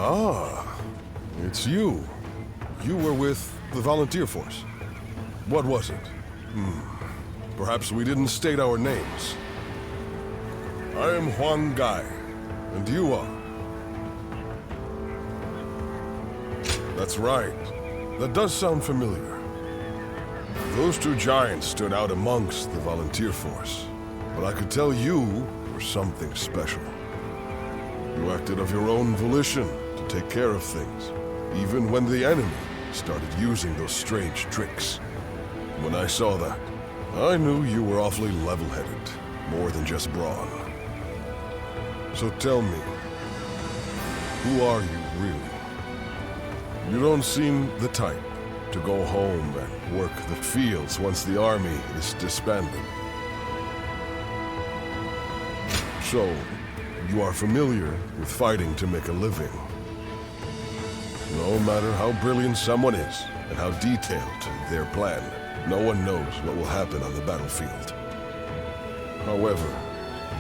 Ah, it's you. You were with the volunteer force. What was it? Perhaps we didn't state our names. I am Huang Gai, and you are? That's right. That does sound familiar. Those two giants stood out amongst the volunteer force, but I could tell you were something special. You acted of your own volition to take care of things, even when the enemy started using those strange tricks. When I saw that, I knew you were awfully level-headed, more than just brawn. So tell me, who are you really? You don't seem the type to go home and work the fields once the army is disbanded. So, you are familiar with fighting to make a living. No matter how brilliant someone is, and how detailed their plan, no one knows what will happen on the battlefield. However,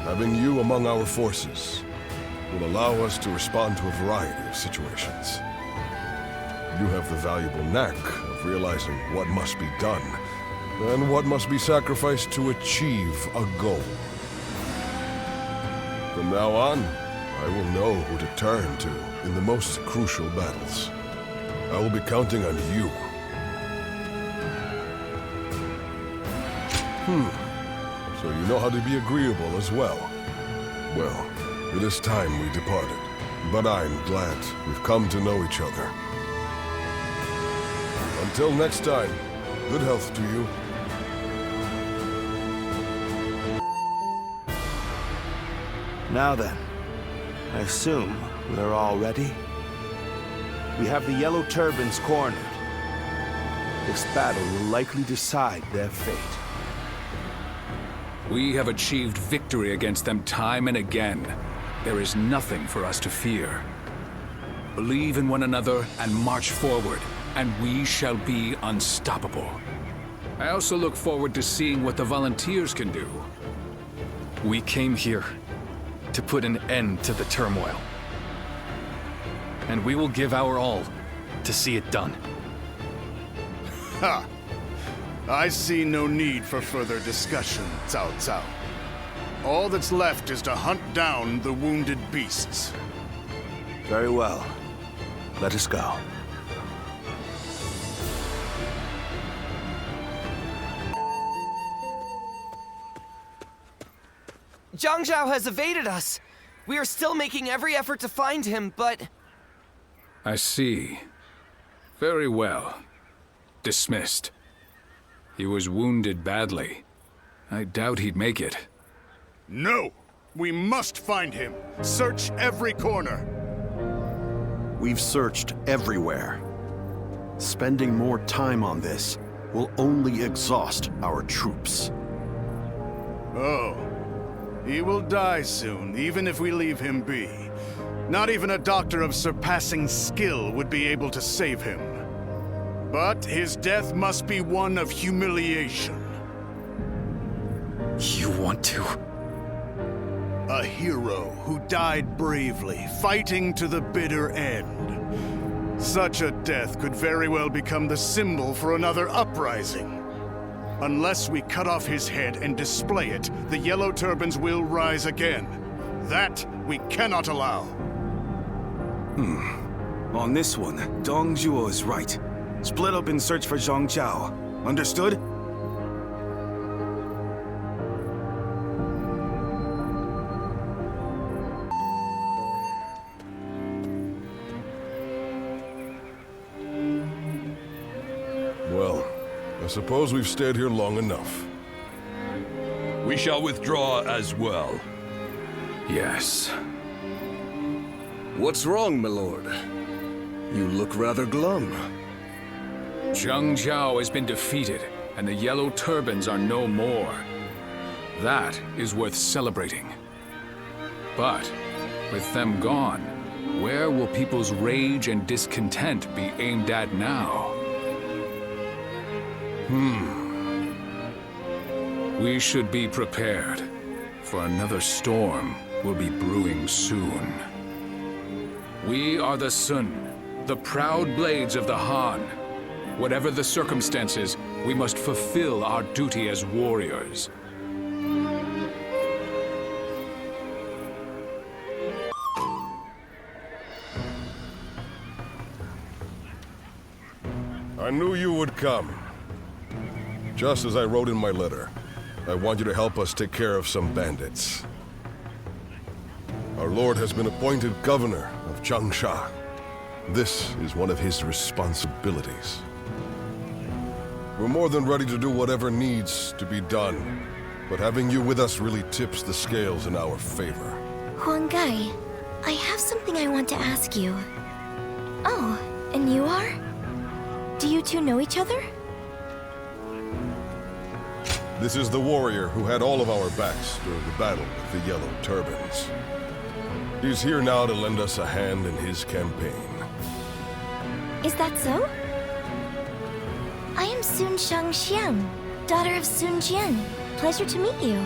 having you among our forces will allow us to respond to a variety of situations. You have the valuable knack of realizing what must be done, and what must be sacrificed to achieve a goal. From now on, I will know who to turn to in the most crucial battles. I will be counting on you. So you know how to be agreeable as well. Well, it is time we departed, but I'm glad we've come to know each other. Until next time, good health to you. Now then, I assume we're all ready? We have the Yellow Turbans cornered. This battle will likely decide their fate. We have achieved victory against them time and again. There is nothing for us to fear. Believe in one another and march forward, and we shall be unstoppable. I also look forward to seeing what the volunteers can do. We came here to put an end to the turmoil. And we will give our all to see it done. Ha! I see no need for further discussion, Cao Cao. All that's left is to hunt down the wounded beasts. Very well. Let us go. Zhang Zhao has evaded us. We are still making every effort to find him, but... I see. Very well. Dismissed. He was wounded badly. I doubt he'd make it. No! We must find him! Search every corner! We've searched everywhere. Spending more time on this will only exhaust our troops. Oh. He will die soon, even if we leave him be. Not even a doctor of surpassing skill would be able to save him. But his death must be one of humiliation. You want to? A hero who died bravely, fighting to the bitter end. Such a death could very well become the symbol for another uprising. Unless we cut off his head and display it, the Yellow Turbans will rise again. That we cannot allow. On this one, Dong Zhuo is right. Split up and search for Zhang Zhao. Understood? Well, I suppose we've stayed here long enough. We shall withdraw as well. Yes. What's wrong, my lord? You look rather glum. Zhang Zhao has been defeated, and the Yellow Turbans are no more. That is worth celebrating. But, with them gone, where will people's rage and discontent be aimed at now? We should be prepared, for another storm will be brewing soon. We are the Sun, the proud blades of the Han. Whatever the circumstances, we must fulfill our duty as warriors. I knew you would come. Just as I wrote in my letter, I want you to help us take care of some bandits. Our lord has been appointed governor of Changsha. This is one of his responsibilities. We're more than ready to do whatever needs to be done, but having you with us really tips the scales in our favor. Huang, I have something I want to ask you. Oh, and you are? Do you two know each other? This is the warrior who had all of our backs during the battle with the Yellow Turbans. He's here now to lend us a hand in his campaign. Is that so? I am Sun Shangxiang, daughter of Sun Jian. Pleasure to meet you.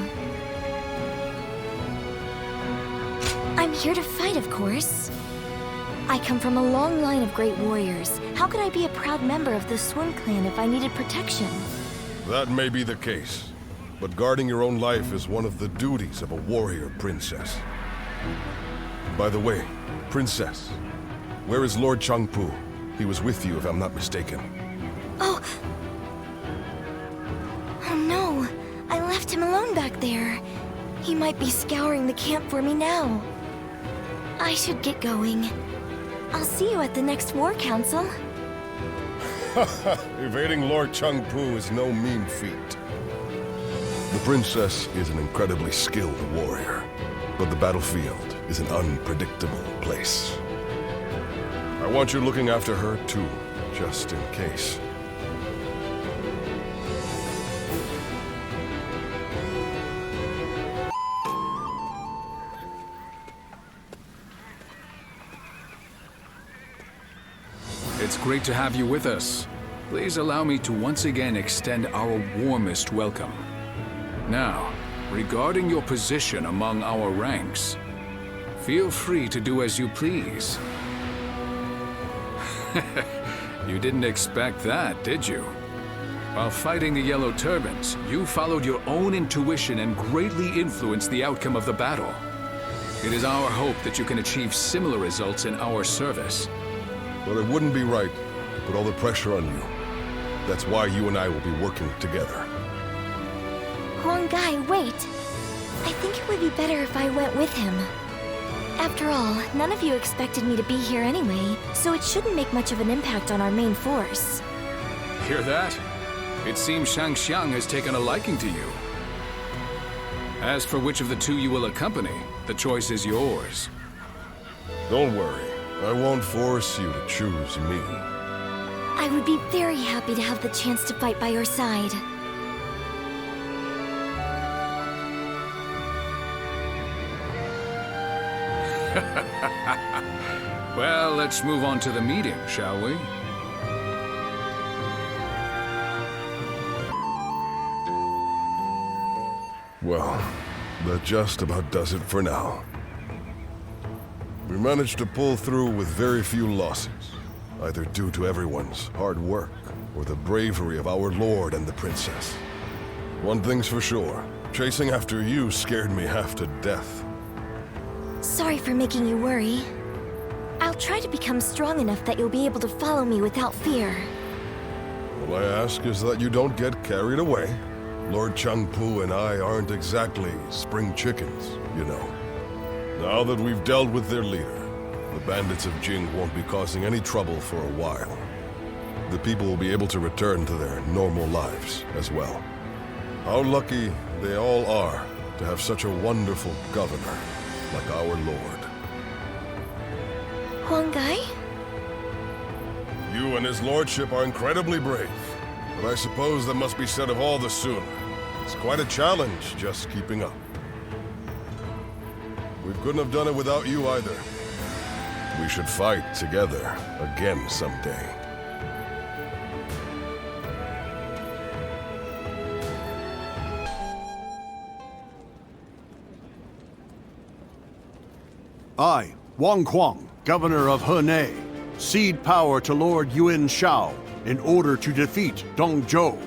I'm here to fight, of course. I come from a long line of great warriors. How could I be a proud member of the Sun clan if I needed protection? That may be the case, but guarding your own life is one of the duties of a warrior princess. By the way, princess, where is Lord Changpu? He was with you, if I'm not mistaken. Oh no, I left him alone back there. He might be scouring the camp for me now. I should get going. I'll see you at the next war council. Evading Lord Changpu is no mean feat. The princess is an incredibly skilled warrior, but the battlefield is an unpredictable place. I want you looking after her too, just in case. It's great to have you with us. Please allow me to once again extend our warmest welcome. Now, regarding your position among our ranks, feel free to do as you please. You didn't expect that, did you? While fighting the Yellow Turbans, you followed your own intuition and greatly influenced the outcome of the battle. It is our hope that you can achieve similar results in our service. But it wouldn't be right to put all the pressure on you. That's why you and I will be working together. Huang, wait. I think it would be better if I went with him. After all, none of you expected me to be here anyway, so it shouldn't make much of an impact on our main force. Hear that? It seems Shangxiang has taken a liking to you. As for which of the two you will accompany, the choice is yours. Don't worry. I won't force you to choose me. I would be very happy to have the chance to fight by your side. Well, let's move on to the meeting, shall we? Well, that just about does it for now. We managed to pull through with very few losses, either due to everyone's hard work or the bravery of our lord and the princess. One thing's for sure, chasing after you scared me half to death. Sorry for making you worry. I'll try to become strong enough that you'll be able to follow me without fear. All I ask is that you don't get carried away. Lord Changpu and I aren't exactly spring chickens, you know. Now that we've dealt with their leader, the bandits of Jing won't be causing any trouble for a while. The people will be able to return to their normal lives as well. How lucky they all are to have such a wonderful governor like our lord. Huang? You and his lordship are incredibly brave, but I suppose that must be said of all the Sun. It's quite a challenge just keeping up. We couldn't have done it without you either. We should fight together again someday. I, Wang Kuang, Governor of Henei, cede power to Lord Yuan Shao in order to defeat Dong Zhou.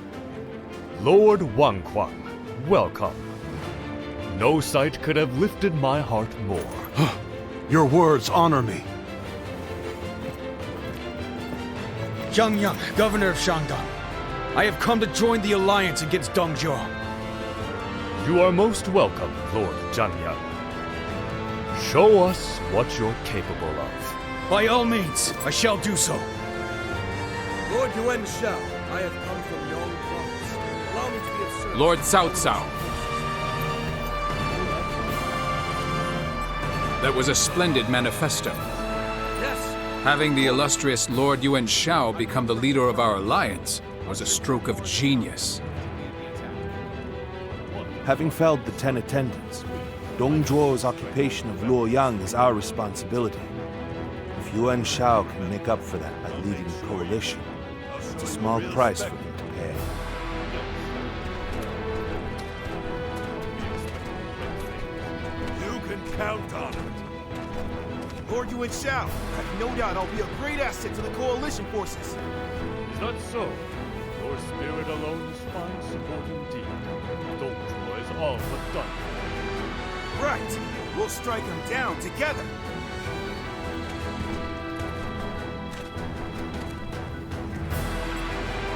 Lord Wang Kuang, welcome. No sight could have lifted my heart more. Your words honor me. Zhang Yang, governor of Shandong. I have come to join the alliance against Dong Zhou. You are most welcome, Lord Zhang Yang. Show us what you're capable of. By all means, I shall do so. Lord Yuan Shao, I have come from Yong Province. Allow me to be of service. Lord Cao Cao. That was a splendid manifesto. Yes. Having the illustrious Lord Yuan Shao become the leader of our alliance was a stroke of genius. Having felled the 10 attendants, Dong Zhuo's occupation of Luoyang is our responsibility. If Yuan Shao can make up for that by leading the coalition, it's a small price for him to pay. You can count on it. Lord Yuan Shao, I have no doubt I'll be a great asset to the coalition forces. Is that so? Your spirit alone is fine support indeed. Dong Zhuo is all but done. Right. We'll strike them down together.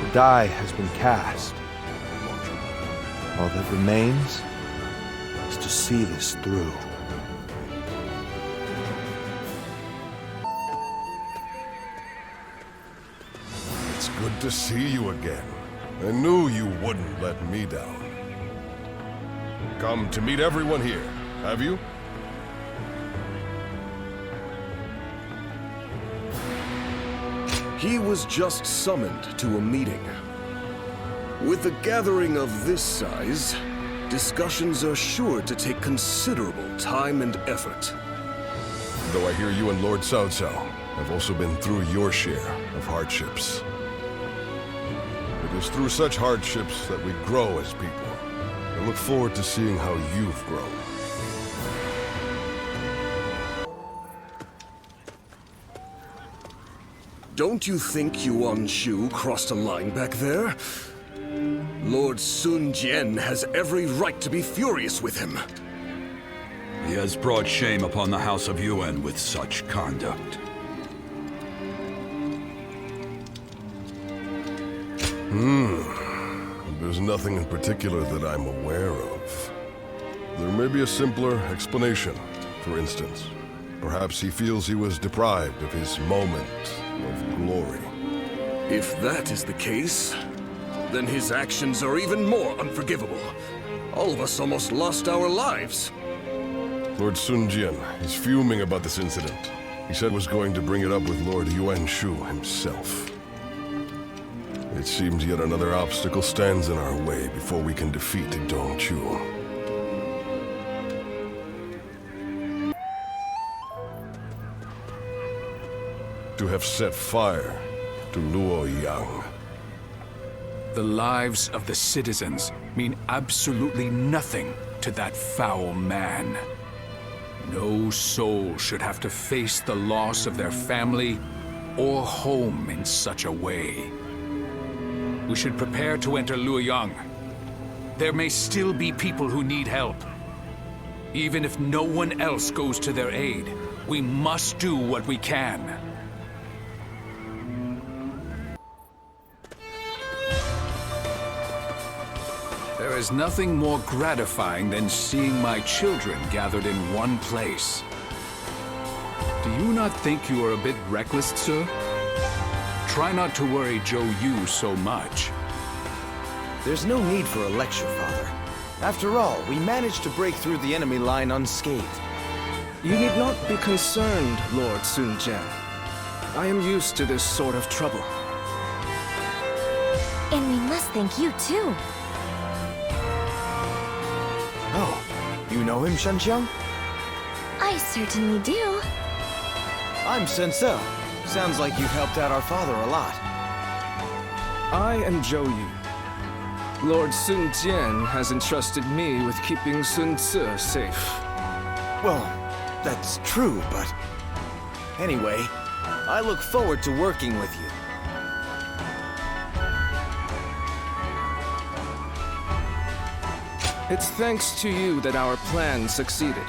The die has been cast. All that remains is to see this through. It's good to see you again. I knew you wouldn't let me down. Come to meet everyone here, have you? He was just summoned to a meeting. With a gathering of this size, discussions are sure to take considerable time and effort. Though I hear you and Lord Cao Cao have also been through your share of hardships. It is through such hardships that we grow as people. I look forward to seeing how you've grown. Don't you think Yuan Shu crossed a line back there? Lord Sun Jian has every right to be furious with him. He has brought shame upon the House of Yuan with such conduct. There's nothing in particular that I'm aware of. There may be a simpler explanation. For instance, perhaps he feels he was deprived of his moment of glory. If that is the case, then his actions are even more unforgivable. All of us almost lost our lives. Lord Sun Jian is fuming about this incident. He said was going to bring it up with Lord Yuan Shu himself. It seems yet another obstacle stands in our way before we can defeat Dong Zhuo. To have set fire to Luoyang. The lives of the citizens mean absolutely nothing to that foul man. No soul should have to face the loss of their family or home in such a way. We should prepare to enter Luoyang. There may still be people who need help. Even if no one else goes to their aid, we must do what we can. There is nothing more gratifying than seeing my children gathered in one place. Do you not think you are a bit reckless, sir? Try not to worry Zhou Yu so much. There's no need for a lecture, Father. After all, we managed to break through the enemy line unscathed. You need not be concerned, Lord Sun Jian. I am used to this sort of trouble. And we must thank you too. Oh, you know him, Shenxiang? I certainly do. I'm Sensei. Sounds like you've helped out our father a lot. I am Zhou Yu. Lord Sun Jian has entrusted me with keeping Sun Ce safe. Well, that's true, but Anyway, I look forward to working with you. It's thanks to you that our plan succeeded.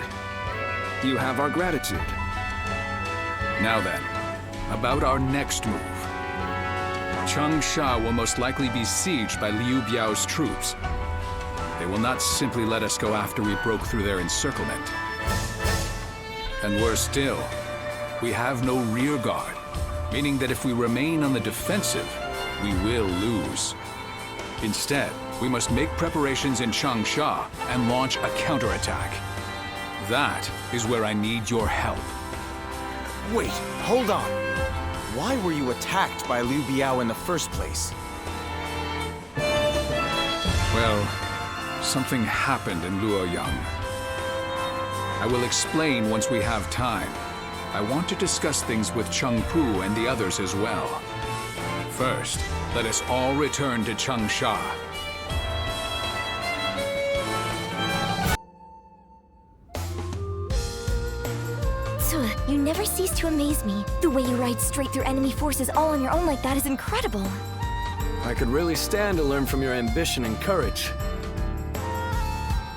You have our gratitude. Now then, about our next move. Changsha will most likely be sieged by Liu Biao's troops. They will not simply let us go after we broke through their encirclement. And worse still, we have no rear guard, meaning that if we remain on the defensive, we will lose. Instead, we must make preparations in Changsha and launch a counterattack. That is where I need your help. Wait, hold on. Why were you attacked by Liu Biao in the first place? Well, something happened in Luoyang. I will explain once we have time. I want to discuss things with Cheng Pu and the others as well. First, let us all return to Changsha. You never cease to amaze me. The way you ride straight through enemy forces all on your own like that is incredible. I could really stand to learn from your ambition and courage.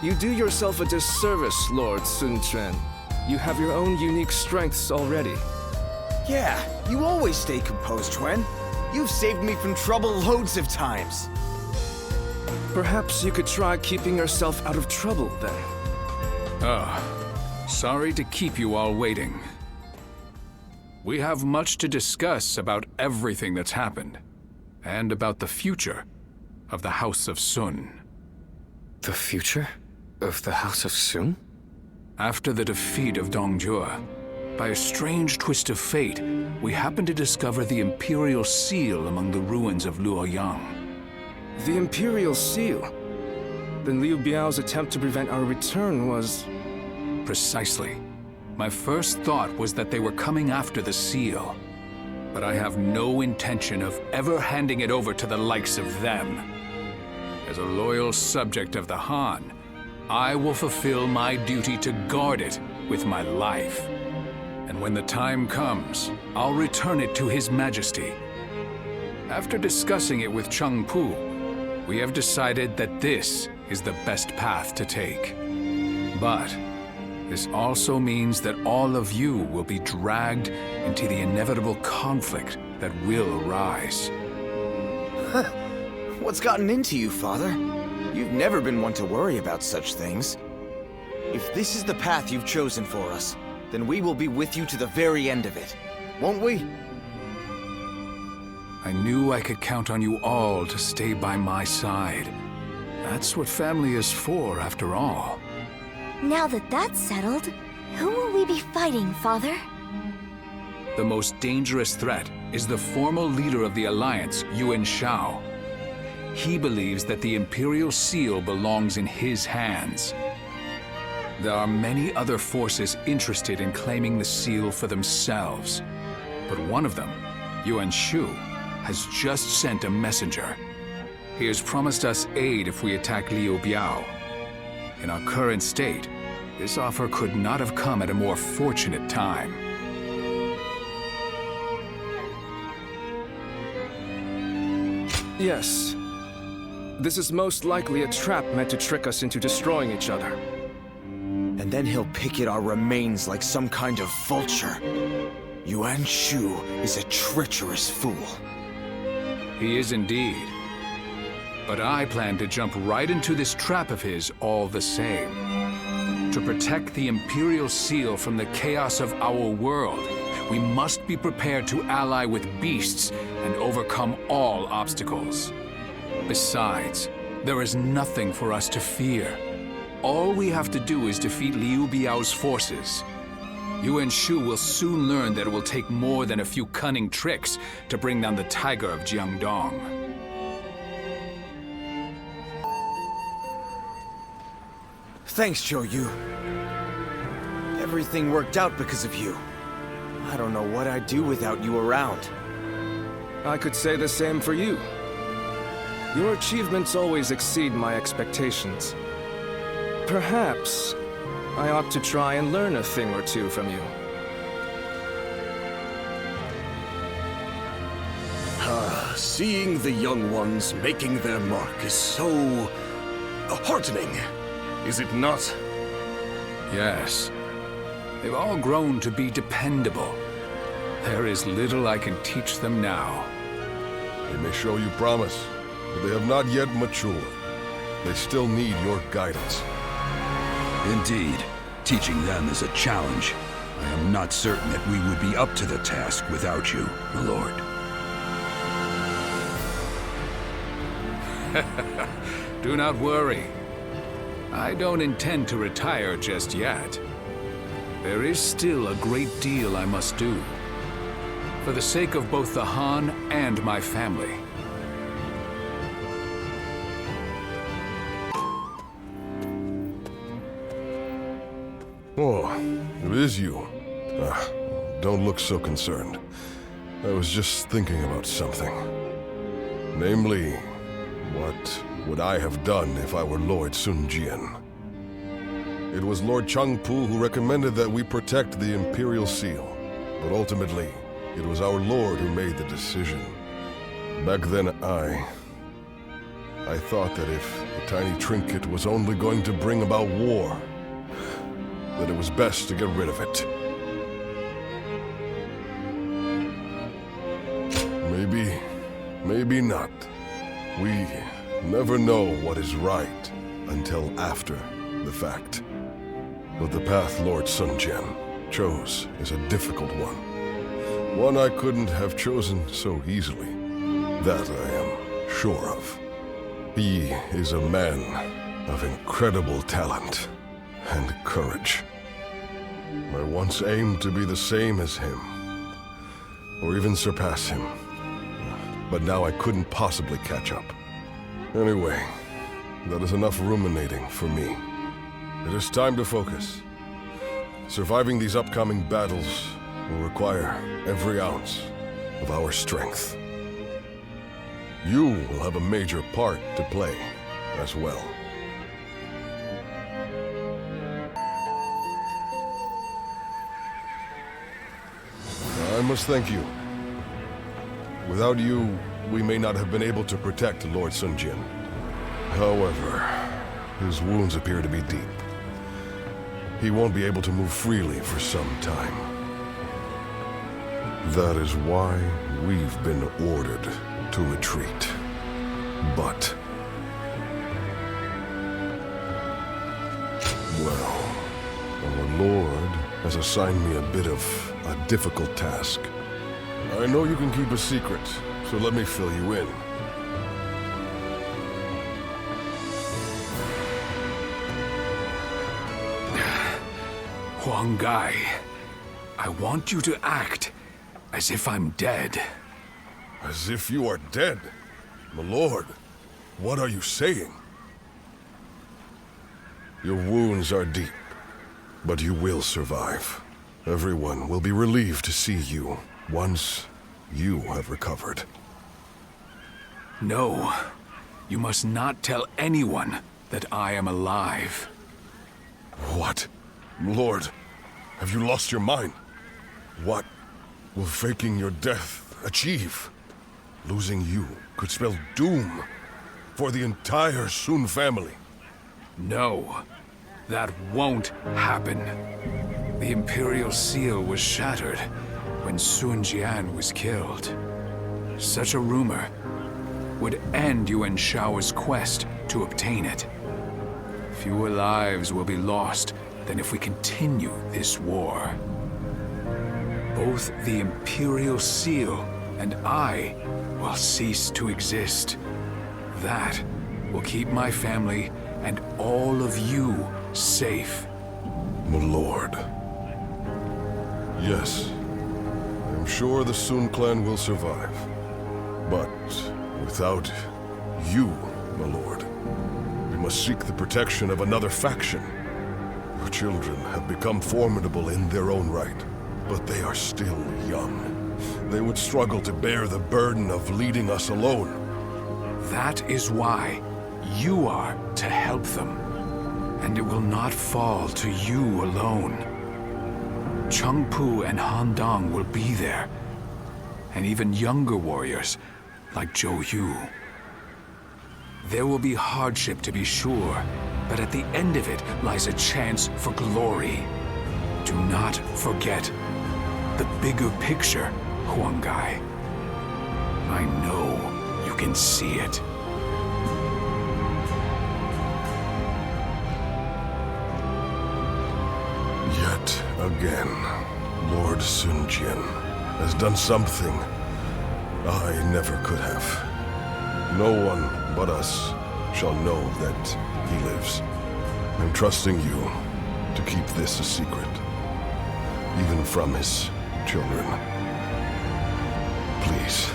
You do yourself a disservice, Lord Sun Quan. You have your own unique strengths already. Yeah, you always stay composed, Quan. You've saved me from trouble loads of times. Perhaps you could try keeping yourself out of trouble, then. Sorry to keep you all waiting. We have much to discuss about everything that's happened, and about the future of the House of Sun. The future of the House of Sun? After the defeat of Dongjue, by a strange twist of fate, we happened to discover the Imperial Seal among the ruins of Luoyang. The Imperial Seal? Then Liu Biao's attempt to prevent our return was... Precisely. My first thought was that they were coming after the seal. But I have no intention of ever handing it over to the likes of them. As a loyal subject of the Han, I will fulfill my duty to guard it with my life. And when the time comes, I'll return it to His Majesty. After discussing it with Cheng Pu, we have decided that this is the best path to take. But this also means that all of you will be dragged into the inevitable conflict that will arise. What's gotten into you, Father? You've never been one to worry about such things. If this is the path you've chosen for us, then we will be with you to the very end of it, won't we? I knew I could count on you all to stay by my side. That's what family is for, after all. Now that that's settled, who will we be fighting, Father? The most dangerous threat is the former leader of the Alliance, Yuan Shao. He believes that the Imperial Seal belongs in his hands. There are many other forces interested in claiming the seal for themselves. But one of them, Yuan Shu, has just sent a messenger. He has promised us aid if we attack Liu Biao. In our current state, this offer could not have come at a more fortunate time. Yes. This is most likely a trap meant to trick us into destroying each other. And then he'll pick at our remains like some kind of vulture. Yuan Shu is a treacherous fool. He is indeed. But I plan to jump right into this trap of his all the same. To protect the Imperial Seal from the chaos of our world, we must be prepared to ally with beasts and overcome all obstacles. Besides, there is nothing for us to fear. All we have to do is defeat Liu Biao's forces. Yuan Shu will soon learn that it will take more than a few cunning tricks to bring down the Tiger of Jiangdong. Thanks, Zhou Yu. Everything worked out because of you. I don't know what I'd do without you around. I could say the same for you. Your achievements always exceed my expectations. Perhaps I ought to try and learn a thing or two from you. seeing the young ones making their mark is so heartening, is it not? Yes. They've all grown to be dependable. There is little I can teach them now. They may show you promise, but they have not yet matured. They still need your guidance. Indeed, teaching them is a challenge. I am not certain that we would be up to the task without you, my lord. Do not worry. I don't intend to retire just yet. There is still a great deal I must do, for the sake of both the Han and my family. Oh, it is you. Don't look so concerned. I was just thinking about something. Namely, what would I have done if I were Lord Sun Jian? It was Lord Changpu who recommended that we protect the Imperial Seal, but ultimately, it was our Lord who made the decision. Back then, I thought that if the tiny trinket was only going to bring about war, that it was best to get rid of it. Maybe not. We never know what is right until after the fact. But the path Lord Sun Jian chose is a difficult one. One I couldn't have chosen so easily. That I am sure of. He is a man of incredible talent and courage. I once aimed to be the same as him, or even surpass him. But now I couldn't possibly catch up. Anyway, that is enough ruminating for me. It is time to focus. Surviving these upcoming battles will require every ounce of our strength. You will have a major part to play as well. I must thank you. Without you, we may not have been able to protect Lord Sun Jian. However, his wounds appear to be deep. He won't be able to move freely for some time. That is why we've been ordered to retreat. But... well, our Lord has assigned me a bit of a difficult task. I know you can keep a secret, so let me fill you in. Huang Gai, I want you to act as if I'm dead. As if you are dead? My lord, what are you saying? Your wounds are deep, but you will survive. Everyone will be relieved to see you once you have recovered. No, you must not tell anyone that I am alive. What? Lord, have you lost your mind? What will faking your death achieve? Losing you could spell doom for the entire Sun family. No, that won't happen. The Imperial Seal was shattered when Sun Jian was killed. Such a rumor would end Yuan Shao's quest to obtain it. Fewer lives will be lost than if we continue this war. Both the Imperial Seal and I will cease to exist. That will keep my family and all of you safe. My lord. Yes, I'm sure the Sun clan will survive. But without you, my lord, we must seek the protection of another faction. Your children have become formidable in their own right, but they are still young. They would struggle to bear the burden of leading us alone. That is why you are to help them. And it will not fall to you alone. Changpu and Han Dong will be there. And even younger warriors, like Zhou Yu. There will be hardship to be sure, but at the end of it lies a chance for glory. Do not forget the bigger picture, Huang Gai. I know you can see it. Yet again, Lord Sun Jian has done something I never could have. No one but us shall know that he lives. I'm trusting you to keep this a secret, even from his children. Please.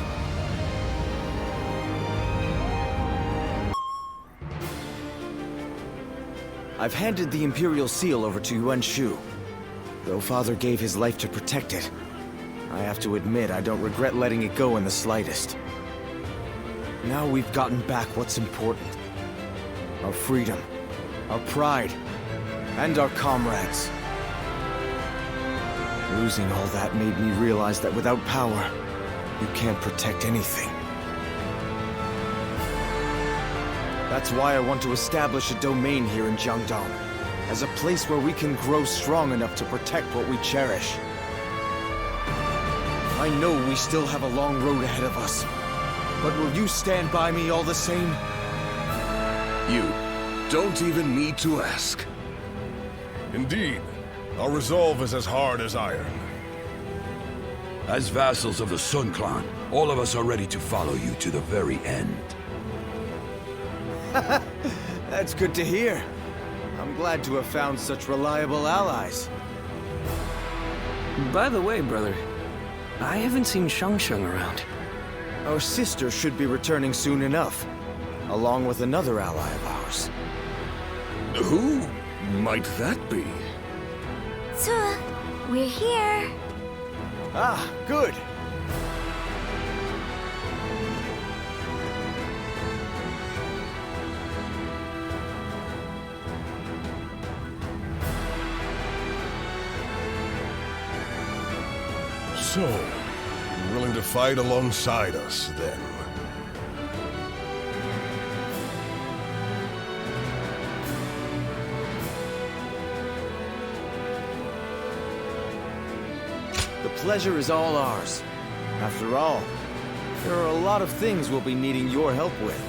I've handed the Imperial Seal over to Yuan Shu. Though Father gave his life to protect it, I have to admit I don't regret letting it go in the slightest. Now we've gotten back what's important. Our freedom, our pride, and our comrades. Losing all that made me realize that without power, you can't protect anything. That's why I want to establish a domain here in Jiangdong, as a place where we can grow strong enough to protect what we cherish. I know we still have a long road ahead of us, but will you stand by me all the same? You don't even need to ask. Indeed, our resolve is as hard as iron. As vassals of the Sun Clan, all of us are ready to follow you to the very end. That's good to hear. I'm glad to have found such reliable allies. By the way, brother, I haven't seen Shang around. Our sister should be returning soon enough, along with another ally of ours. Who might that be? We're here. Ah, good. So, you're willing to fight alongside us, then? The pleasure is all ours. After all, there are a lot of things we'll be needing your help with.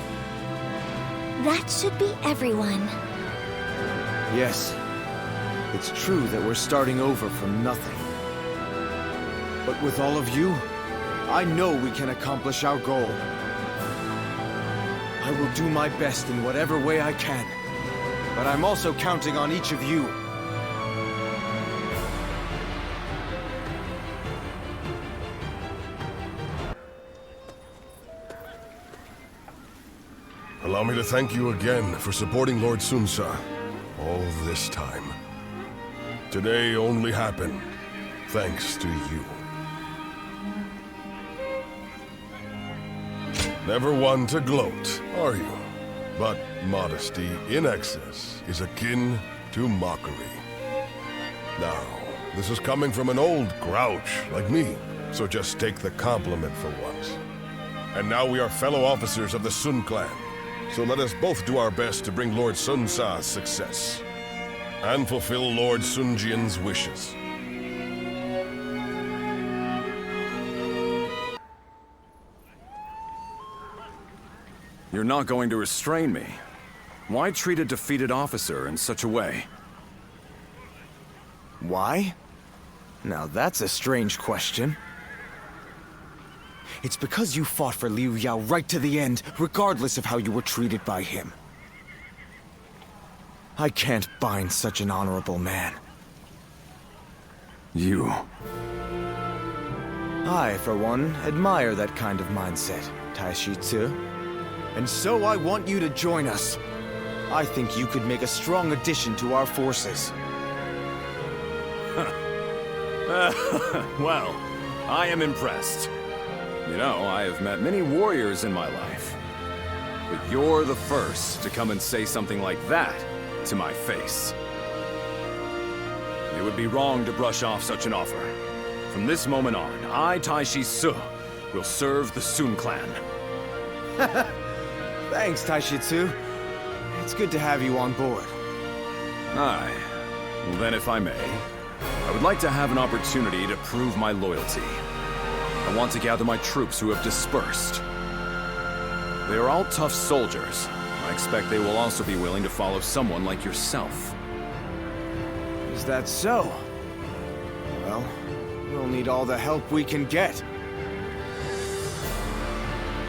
That should be everyone. Yes, it's true that we're starting over from nothing. But with all of you, I know we can accomplish our goal. I will do my best in whatever way I can, but I'm also counting on each of you. Allow me to thank you again for supporting Lord Sun Ca all this time. Today only happened thanks to you. Never one to gloat, are you? But modesty in excess is akin to mockery. Now, this is coming from an old grouch like me, so just take the compliment for once. And now we are fellow officers of the Sun Clan, so let us both do our best to bring Lord Sun Ca's success, and fulfill Lord Sun Jian's wishes. You're not going to restrain me. Why treat a defeated officer in such a way? Why? Now that's a strange question. It's because you fought for Liu Yao right to the end, regardless of how you were treated by him. I can't bind such an honorable man. You... I, for one, admire that kind of mindset, Taishi Tzu. And so I want you to join us. I think you could make a strong addition to our forces. Well, I am impressed. You know, I have met many warriors in my life. But you're the first to come and say something like that to my face. It would be wrong to brush off such an offer. From this moment on, I, Taishi Tzu, will serve the Sun Clan. Thanks, Taishitsu. It's good to have you on board. Aye. Well, then, if I may, I would like to have an opportunity to prove my loyalty. I want to gather my troops who have dispersed. They are all tough soldiers. I expect they will also be willing to follow someone like yourself. Is that so? Well, we'll need all the help we can get.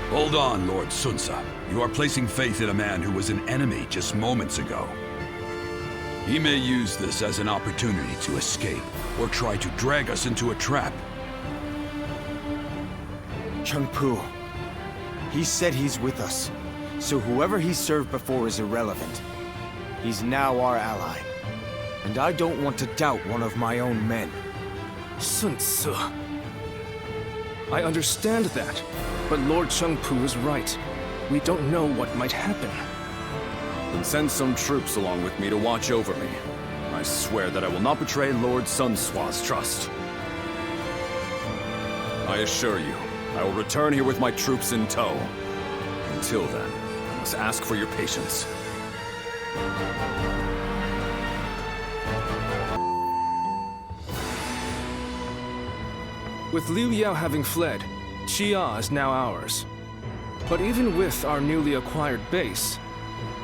Hold on, Lord Sunsa. You are placing faith in a man who was an enemy just moments ago. He may use this as an opportunity to escape, or try to drag us into a trap. Chengpu. He said he's with us, so whoever he served before is irrelevant. He's now our ally, and I don't want to doubt one of my own men. Sun Tzu. I understand that, but Lord Chengpu is right. We don't know what might happen. Then send some troops along with me to watch over me. I swear that I will not betray Lord Sun Tzu's trust. I assure you, I will return here with my troops in tow. Until then, I must ask for your patience. With Liu Yao having fled, Xia is now ours. But even with our newly acquired base,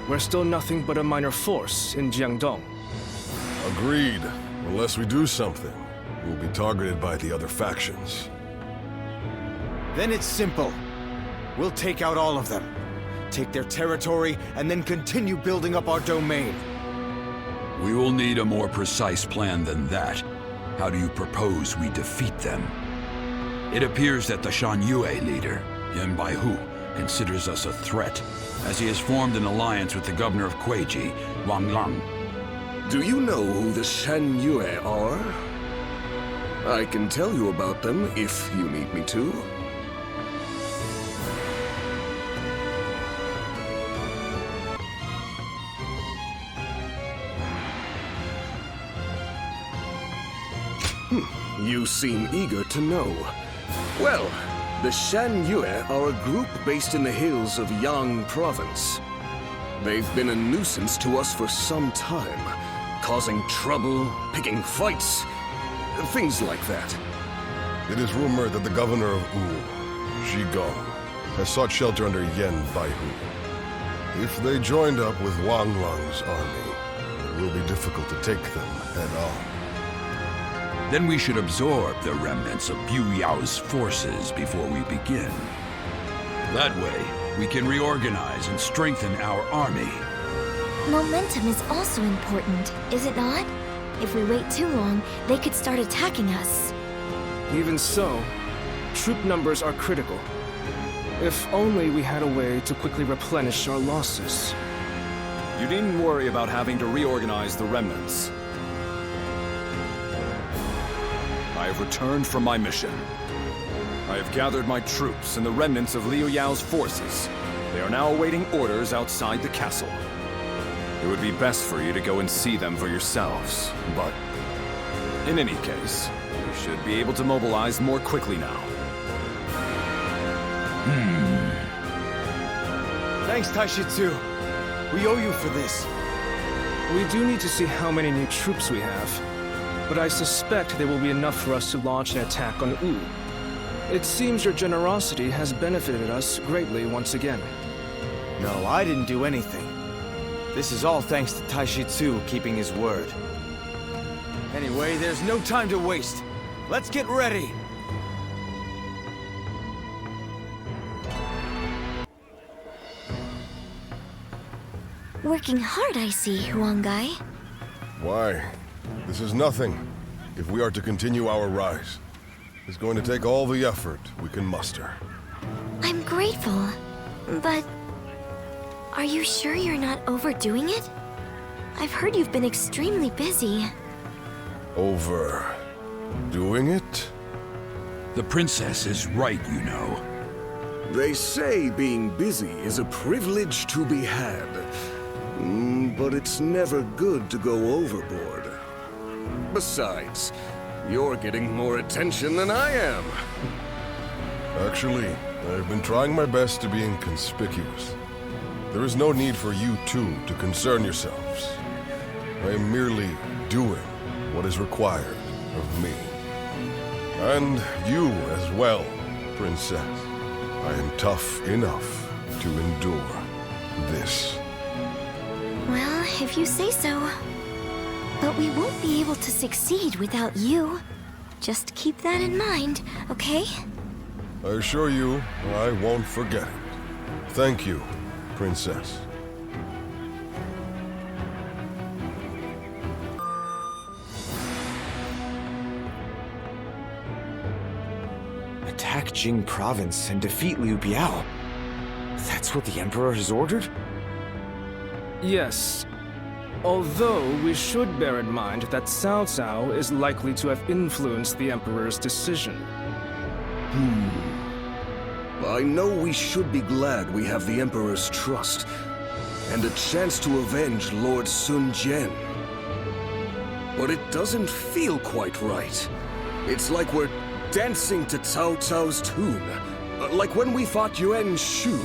we're still nothing but a minor force in Jiangdong. Agreed. Unless we do something, we'll be targeted by the other factions. Then it's simple. We'll take out all of them, take their territory, and then continue building up our domain. We will need a more precise plan than that. How do you propose we defeat them? It appears that the Shan Yue leader, Yan Baihu, considers us a threat, as he has formed an alliance with the governor of Kueiji, Wang Lang. Do you know who the Shan Yue are? I can tell you about them if you need me to. You seem eager to know. Well, the Shan Yue are a group based in the hills of Yang Province. They've been a nuisance to us for some time, causing trouble, picking fights, things like that. It is rumored that the governor of Wu, Zhigong, has sought shelter under Yan Baihu. If they joined up with Wang Lang's army, it will be difficult to take them head-on. Then we should absorb the remnants of Liu Yao's forces before we begin. That way, we can reorganize and strengthen our army. Momentum is also important, is it not? If we wait too long, they could start attacking us. Even so, troop numbers are critical. If only we had a way to quickly replenish our losses. You needn't worry about having to reorganize the remnants. I have returned from my mission. I have gathered my troops and the remnants of Liu Yao's forces. They are now awaiting orders outside the castle. It would be best for you to go and see them for yourselves, but in any case, you should be able to mobilize more quickly now. Thanks, Taishitsu. We owe you for this. We do need to see how many new troops we have, but I suspect there will be enough for us to launch an attack on Wu. It seems your generosity has benefited us greatly once again. No, I didn't do anything. This is all thanks to Taishitsu keeping his word. Anyway, there's no time to waste. Let's get ready! Working hard, I see, Huang-gai. Why? This is nothing. If we are to continue our rise, it's going to take all the effort we can muster. I'm grateful, but are you sure you're not overdoing it? I've heard you've been extremely busy. Overdoing it? The princess is right, you know. They say being busy is a privilege to be had. But it's never good to go overboard. Besides, you're getting more attention than I am. Actually, I've been trying my best to be inconspicuous. There is no need for you two to concern yourselves. I am merely doing what is required of me. And you as well, Princess. I am tough enough to endure this. Well, if you say so. But we won't be able to succeed without you. Just keep that in mind, okay? I assure you, I won't forget it. Thank you, Princess. Attack Jing Province and defeat Liu Biao. That's what the Emperor has ordered? Yes. Although we should bear in mind that Cao Cao is likely to have influenced the Emperor's decision. I know we should be glad we have the Emperor's trust, and a chance to avenge Lord Sun Jian. But it doesn't feel quite right. It's like we're dancing to Cao Cao's tune, like when we fought Yuan Shu.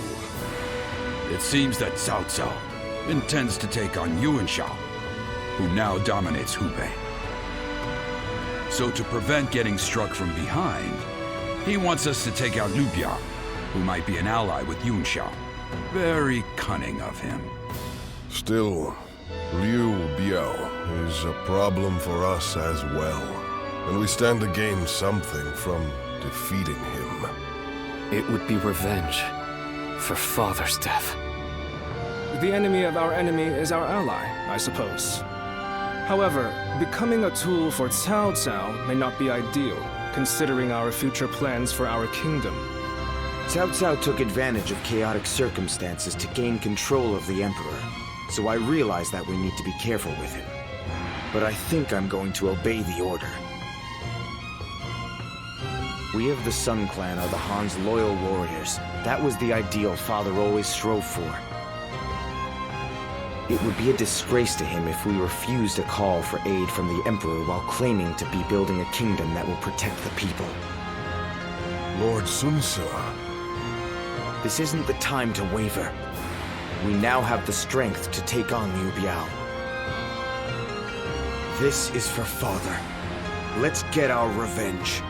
It seems that Cao Cao intends to take on Yuan Shao, who now dominates Hubei. So to prevent getting struck from behind, he wants us to take out Liu Biao, who might be an ally with Yuan Shao. Very cunning of him. Still, Liu Biao is a problem for us as well, and we stand to gain something from defeating him. It would be revenge for Father's death. The enemy of our enemy is our ally, I suppose. However, becoming a tool for Cao Cao may not be ideal, considering our future plans for our kingdom. Cao Cao took advantage of chaotic circumstances to gain control of the Emperor, so I realize that we need to be careful with him. But I think I'm going to obey the order. We of the Sun Clan are the Han's loyal warriors. That was the ideal Father always strove for. It would be a disgrace to him if we refused a call for aid from the Emperor while claiming to be building a kingdom that will protect the people. Lord Sun Ce. This isn't the time to waver. We now have the strength to take on Liu Biao. This is for Father. Let's get our revenge.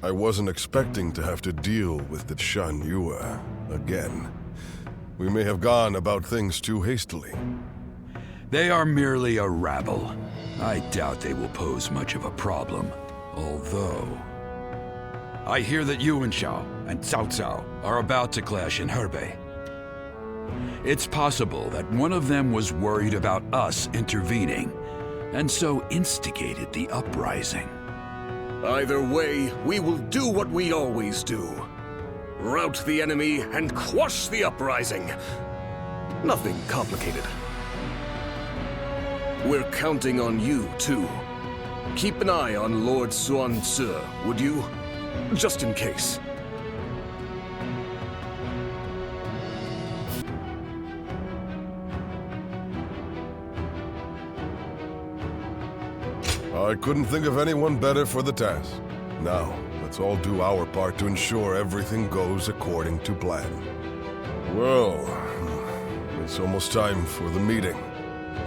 I wasn't expecting to have to deal with the Shan Yue again. We may have gone about things too hastily. They are merely a rabble. I doubt they will pose much of a problem, although... I hear that Yuan Shao and Cao Cao are about to clash in Hebei. It's possible that one of them was worried about us intervening, and so instigated the uprising. Either way, we will do what we always do. Rout the enemy and quash the uprising. Nothing complicated. We're counting on you, too. Keep an eye on Lord Sun Ce, would you? Just in case. I couldn't think of anyone better for the task. Now, let's all do our part to ensure everything goes according to plan. Well, it's almost time for the meeting.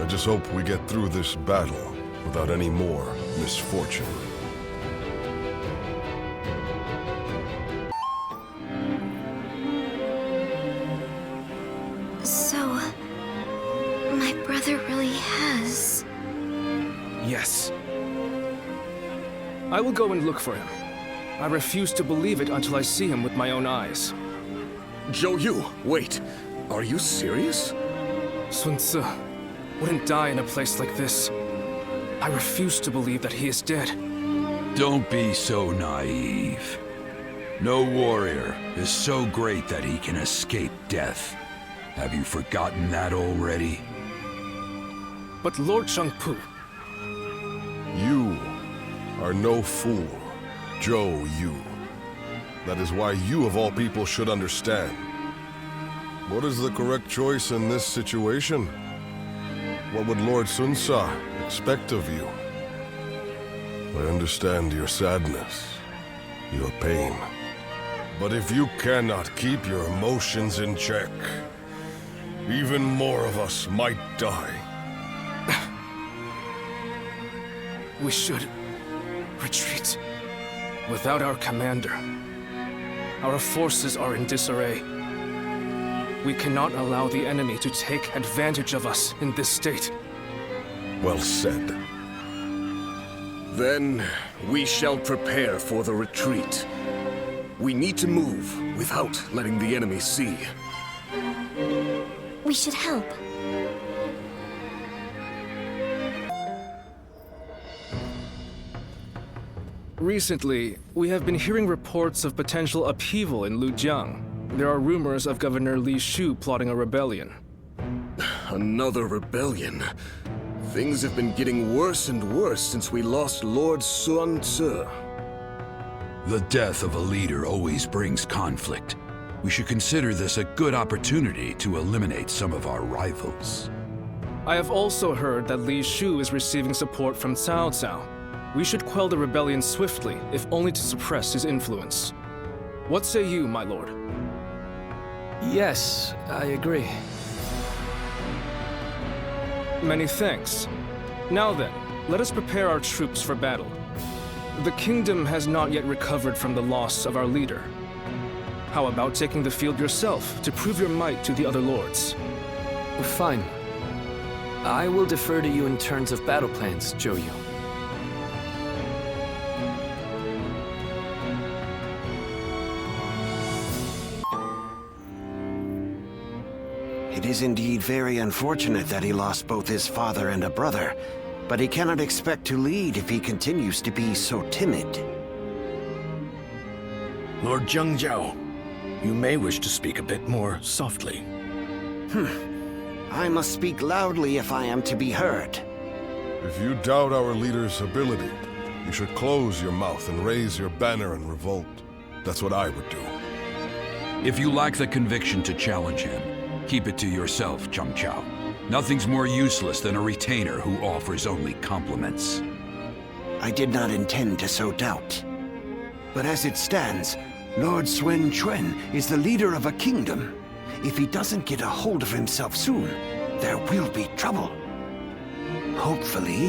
I just hope we get through this battle without any more misfortune. So, my brother really has... Yes. I will go and look for him. I refuse to believe it until I see him with my own eyes. Zhou Yu, wait. Are you serious? Sun Ce wouldn't die in a place like this. I refuse to believe that he is dead. Don't be so naive. No warrior is so great that he can escape death. Have you forgotten that already? But Lord Shangpu... You are no fool, Zhou Yu. That is why you of all people should understand. What is the correct choice in this situation? what would Lord Sun Sa expect of you? I understand your sadness, your pain. But if you cannot keep your emotions in check, even more of us might die. We should retreat. Without our commander, our forces are in disarray. We cannot allow the enemy to take advantage of us in this state. Well said. Then we shall prepare for the retreat. We need to move without letting the enemy see. We should help. Recently, we have been hearing reports of potential upheaval in Lujiang. There are rumors of Governor Li Shu plotting a rebellion. Another rebellion? Things have been getting worse and worse since we lost Lord Sun Tzu. The death of a leader always brings conflict. We should consider this a good opportunity to eliminate some of our rivals. I have also heard that Li Shu is receiving support from Cao Cao. We should quell the rebellion swiftly, if only to suppress his influence. What say you, my lord? Yes, I agree. Many thanks. Now then, let us prepare our troops for battle. The kingdom has not yet recovered from the loss of our leader. How about taking the field yourself to prove your might to the other lords? Fine. I will defer to you in terms of battle plans, Joyu. It is indeed very unfortunate that he lost both his father and a brother, but he cannot expect to lead if he continues to be so timid. Lord Zhengjiao, you may wish to speak a bit more softly. I must speak loudly if I am to be heard. If you doubt our leader's ability, you should close your mouth and raise your banner in revolt. That's what I would do. If you lack the conviction to challenge him, keep it to yourself, Zheng Chao. Nothing's more useless than a retainer who offers only compliments. I did not intend to sow doubt. But as it stands, Lord Sun Quan is the leader of a kingdom. If he doesn't get a hold of himself soon, there will be trouble. Hopefully,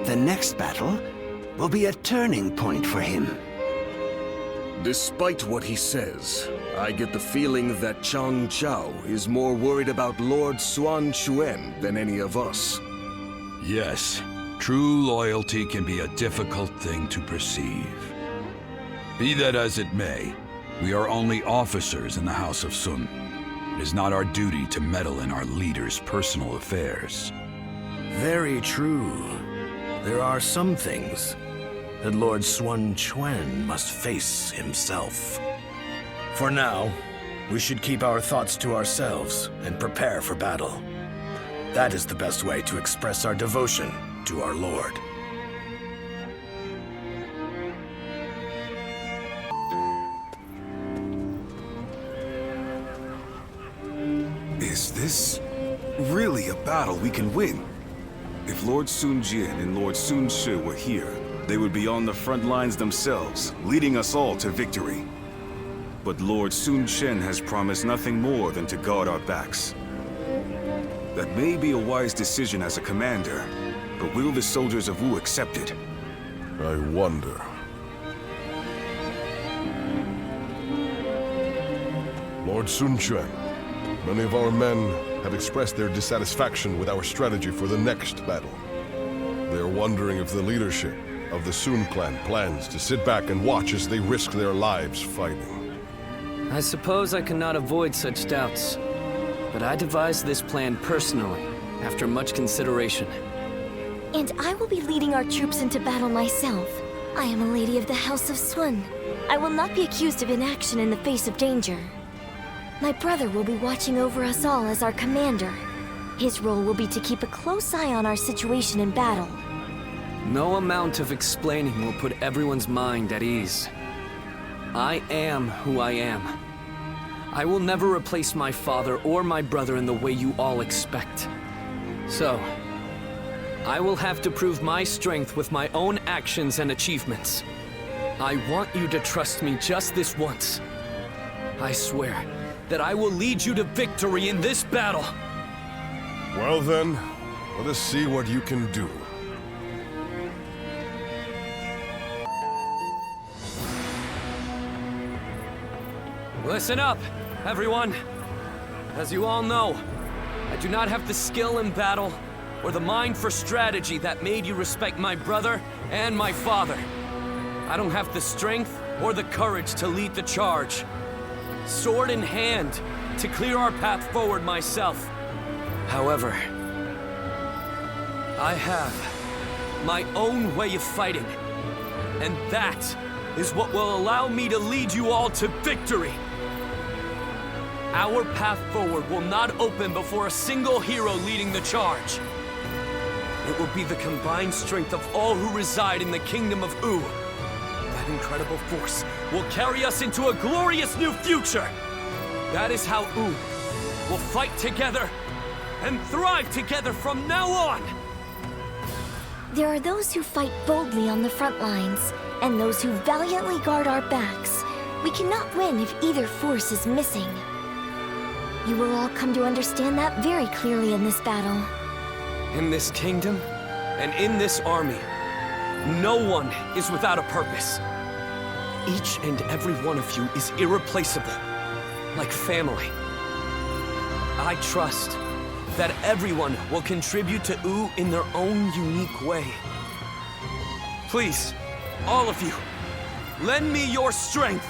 the next battle will be a turning point for him. Despite what he says, I get the feeling that Zheng Chao is more worried about Lord Xuan Xuan than any of us. Yes, true loyalty can be a difficult thing to perceive. Be that as it may, we are only officers in the House of Sun. It is not our duty to meddle in our leader's personal affairs. Very true. There are some things that Lord Sun Quan must face himself. For now, we should keep our thoughts to ourselves and prepare for battle. That is the best way to express our devotion to our Lord. Is this really a battle we can win? If Lord Sun Jian and Lord Sun Shi were here, they would be on the front lines themselves, leading us all to victory. But Lord Sun Chen has promised nothing more than to guard our backs. That may be a wise decision as a commander, but will the soldiers of Wu accept it? I wonder. Lord Sun Quan, many of our men have expressed their dissatisfaction with our strategy for the next battle. They are wondering if the leadership of the Sun clan plans to sit back and watch as they risk their lives fighting. I suppose I cannot avoid such doubts, but I devised this plan personally, after much consideration. And I will be leading our troops into battle myself. I am a lady of the House of Sun. I will not be accused of inaction in the face of danger. My brother will be watching over us all as our commander. His role will be to keep a close eye on our situation in battle. No amount of explaining will put everyone's mind at ease. I am who I am. I will never replace my father or my brother in the way you all expect. So, I will have to prove my strength with my own actions and achievements. I want you to trust me just this once. I swear that I will lead you to victory in this battle. Well then, let us see what you can do. Listen up, everyone. As you all know, I do not have the skill in battle or the mind for strategy that made you respect my brother and my father. I don't have the strength or the courage to lead the charge. Sword in hand, to clear our path forward myself. However, I have my own way of fighting, and that is what will allow me to lead you all to victory. Our path forward will not open before a single hero leading the charge. It will be the combined strength of all who reside in the Kingdom of U. That incredible force will carry us into a glorious new future. That is how U will fight together and thrive together from now on. There are those who fight boldly on the front lines, and those who valiantly guard our backs. We cannot win if either force is missing. You will all come to understand that very clearly in this battle. In this kingdom, and in this army, no one is without a purpose. Each and every one of you is irreplaceable, like family. I trust that everyone will contribute to U in their own unique way. Please, all of you, lend me your strength.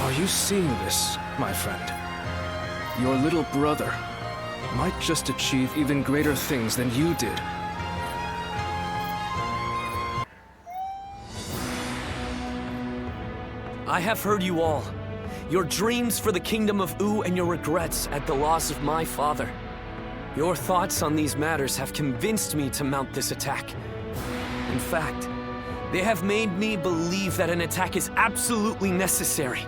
Are you seeing this, my friend? Your little brother might just achieve even greater things than you did. I have heard you all. Your dreams for the Kingdom of U and your regrets at the loss of my father. Your thoughts on these matters have convinced me to mount this attack. In fact, they have made me believe that an attack is absolutely necessary.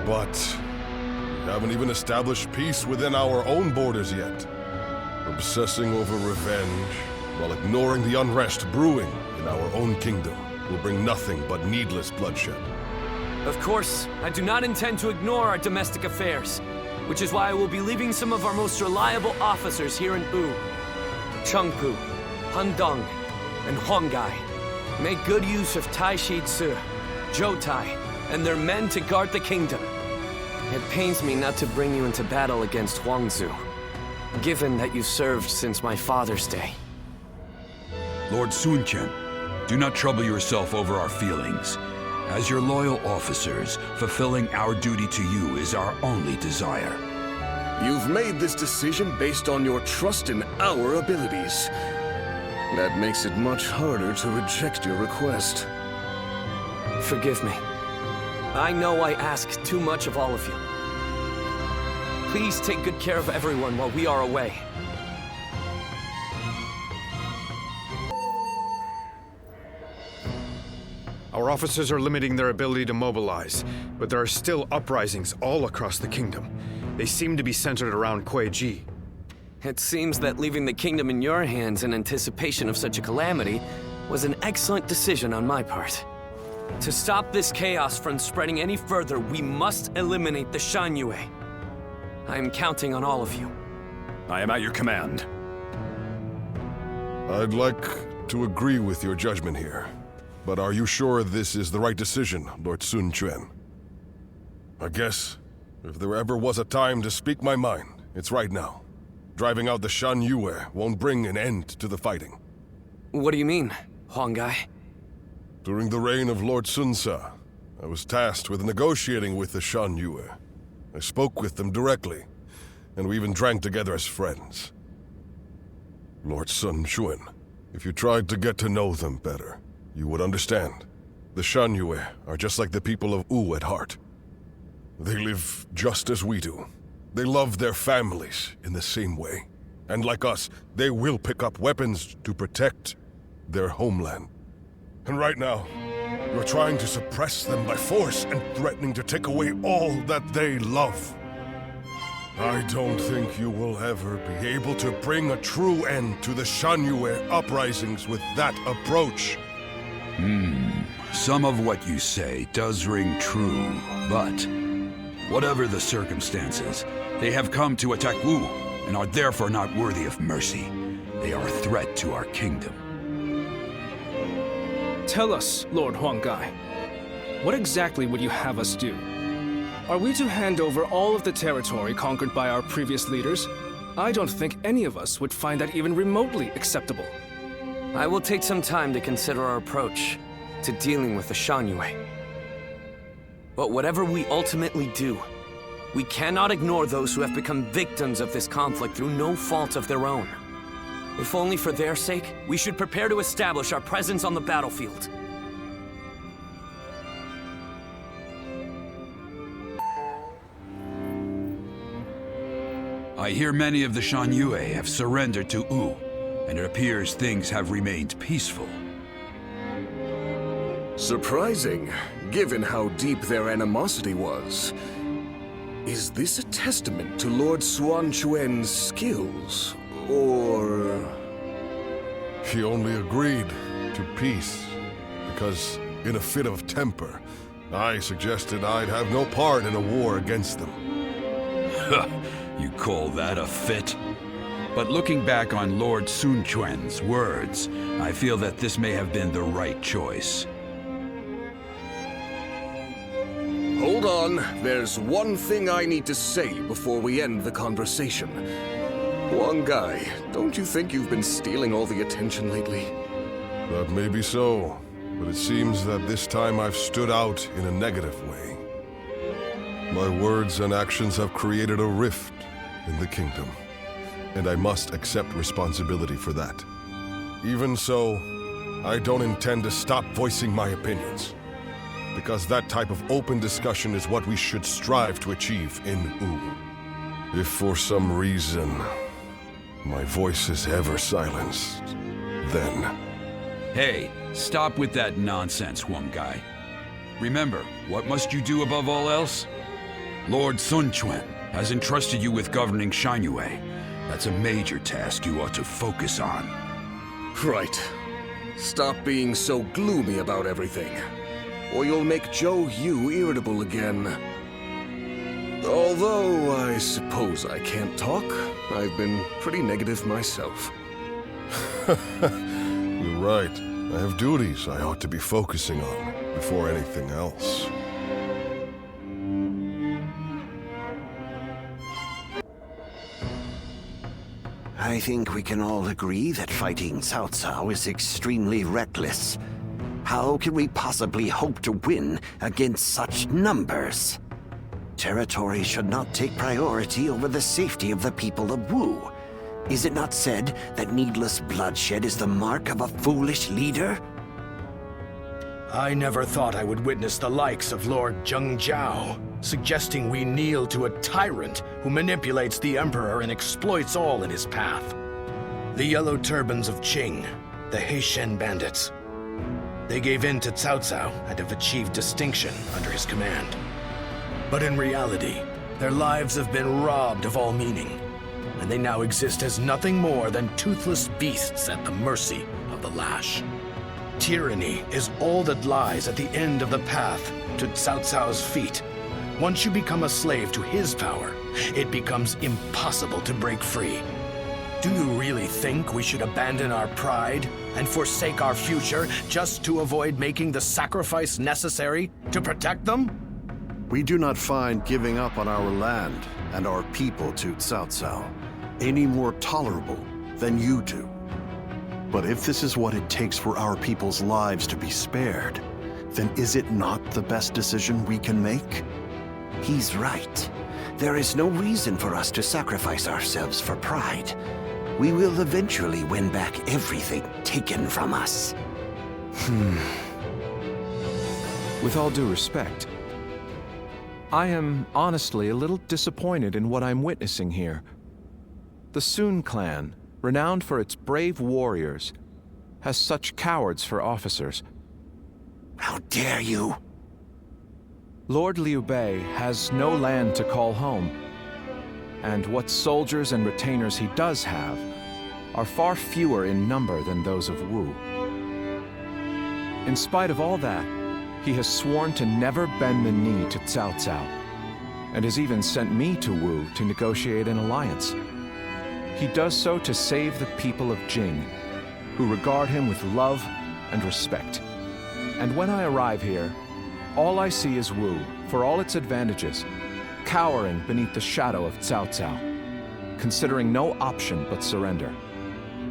But we haven't even established peace within our own borders yet. Obsessing over revenge while ignoring the unrest brewing in our own kingdom will bring nothing but needless bloodshed. Of course, I do not intend to ignore our domestic affairs, which is why I will be leaving some of our most reliable officers here in U. Chengpu, Handong, and Huangai. Make good use of Tai Shi Tzu, Zhou and their men to guard the kingdom. It pains me not to bring you into battle against Huangzu, given that you served since my father's day. Lord Sun Quan, do not trouble yourself over our feelings. As your loyal officers, fulfilling our duty to you is our only desire. You've made this decision based on your trust in our abilities. That makes it much harder to reject your request. Forgive me. I know I ask too much of all of you. Please take good care of everyone while we are away. Our officers are limiting their ability to mobilize, but there are still uprisings all across the kingdom. They seem to be centered around Kuei-ji. It seems that leaving the kingdom in your hands in anticipation of such a calamity was an excellent decision on my part. To stop this chaos from spreading any further, we must eliminate the Shan Yue. I am counting on all of you. I am at your command. I'd like to agree with your judgment here. But are you sure this is the right decision, Lord Sun Quan? I guess, if there ever was a time to speak my mind, it's right now. Driving out the Shan Yue won't bring an end to the fighting. What do you mean, Huangai? During the reign of Lord Sun Ce, I was tasked with negotiating with the Shan Yue. I spoke with them directly, and we even drank together as friends. Lord Sun Quan, if you tried to get to know them better, you would understand. The Shan Yue are just like the people of U at heart. They live just as we do. They love their families in the same way. And like us, they will pick up weapons to protect their homeland. And right now, you're trying to suppress them by force and threatening to take away all that they love. I don't think you will ever be able to bring a true end to the Shanyue uprisings with that approach. Some of what you say does ring true, but whatever the circumstances, they have come to attack Wu and are therefore not worthy of mercy. They are a threat to our kingdom. Tell us, Lord Huanggai, what exactly would you have us do? Are we to hand over all of the territory conquered by our previous leaders? I don't think any of us would find that even remotely acceptable. I will take some time to consider our approach to dealing with the Shanyue. But whatever we ultimately do, we cannot ignore those who have become victims of this conflict through no fault of their own. If only for their sake, we should prepare to establish our presence on the battlefield. I hear many of the Shanyue have surrendered to Wu, and it appears things have remained peaceful. Surprising, given how deep their animosity was. Is this a testament to Lord Xuanquan's skills, or... He only agreed to peace because, in a fit of temper, I suggested I'd have no part in a war against them. You call that a fit? But looking back on Lord Xuanquan's words, I feel that this may have been the right choice. Hold on, there's one thing I need to say before we end the conversation. Huanggai, don't you think you've been stealing all the attention lately? That may be so, but it seems that this time I've stood out in a negative way. My words and actions have created a rift in the kingdom, and I must accept responsibility for that. Even so, I don't intend to stop voicing my opinions, because that type of open discussion is what we should strive to achieve in Wu. If for some reason my voice is ever silenced, then... Hey, stop with that nonsense, Huanggai. Remember, what must you do above all else? Lord Xuanquan has entrusted you with governing Shanyue. That's a major task you ought to focus on. Right. Stop being so gloomy about everything, or you'll make Zhou Yu irritable again. Although, I suppose I can't talk. I've been pretty negative myself. You're right. I have duties I ought to be focusing on before anything else. I think we can all agree that fighting Cao Cao is extremely reckless. How can we possibly hope to win against such numbers? Territory should not take priority over the safety of the people of Wu. Is it not said that needless bloodshed is the mark of a foolish leader? I never thought I would witness the likes of Lord Zheng Jiao, suggesting we kneel to a tyrant who manipulates the Emperor and exploits all in his path. The Yellow Turbans of Qing, the Heishen bandits. They gave in to Cao Cao and have achieved distinction under his command. But in reality, their lives have been robbed of all meaning, and they now exist as nothing more than toothless beasts at the mercy of the lash. Tyranny is all that lies at the end of the path to Cao Cao's feet. Once you become a slave to his power, it becomes impossible to break free. Do you really think we should abandon our pride and forsake our future just to avoid making the sacrifice necessary to protect them? We do not find giving up on our land and our people to Cao Cao any more tolerable than you do. But if this is what it takes for our people's lives to be spared, then is it not the best decision we can make? He's right. There is no reason for us to sacrifice ourselves for pride. We will eventually win back everything taken from us. With all due respect, I am honestly a little disappointed in what I'm witnessing here. The Sun clan, renowned for its brave warriors, has such cowards for officers. How dare you! Lord Liu Bei has no land to call home. and what soldiers and retainers he does have are far fewer in number than those of Wu. In spite of all that, he has sworn to never bend the knee to Cao Cao, and has even sent me to Wu to negotiate an alliance. He does so to save the people of Jing, who regard him with love and respect. And when I arrive here, all I see is Wu, for all its advantages, cowering beneath the shadow of Cao Cao, considering no option but surrender.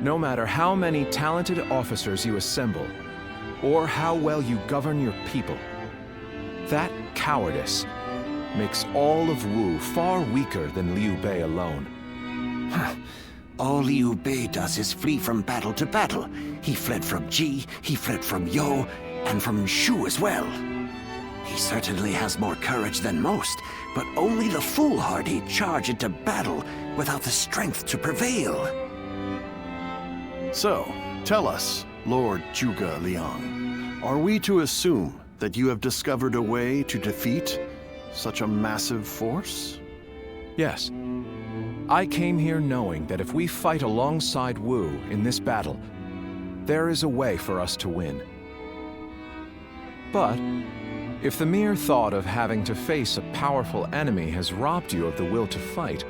No matter how many talented officers you assemble, or how well you govern your people, that cowardice makes all of Wu far weaker than Liu Bei alone. All Liu Bei does is flee from battle to battle. He fled from Ji, he fled from Yo, and from Shu as well. He certainly has more courage than most, but only the foolhardy charge into battle without the strength to prevail. So, tell us, Lord Zhuge Liang, are we to assume that you have discovered a way to defeat such a massive force? Yes. I came here knowing that if we fight alongside Wu in this battle, there is a way for us to win. But if the mere thought of having to face a powerful enemy has robbed you of the will to fight,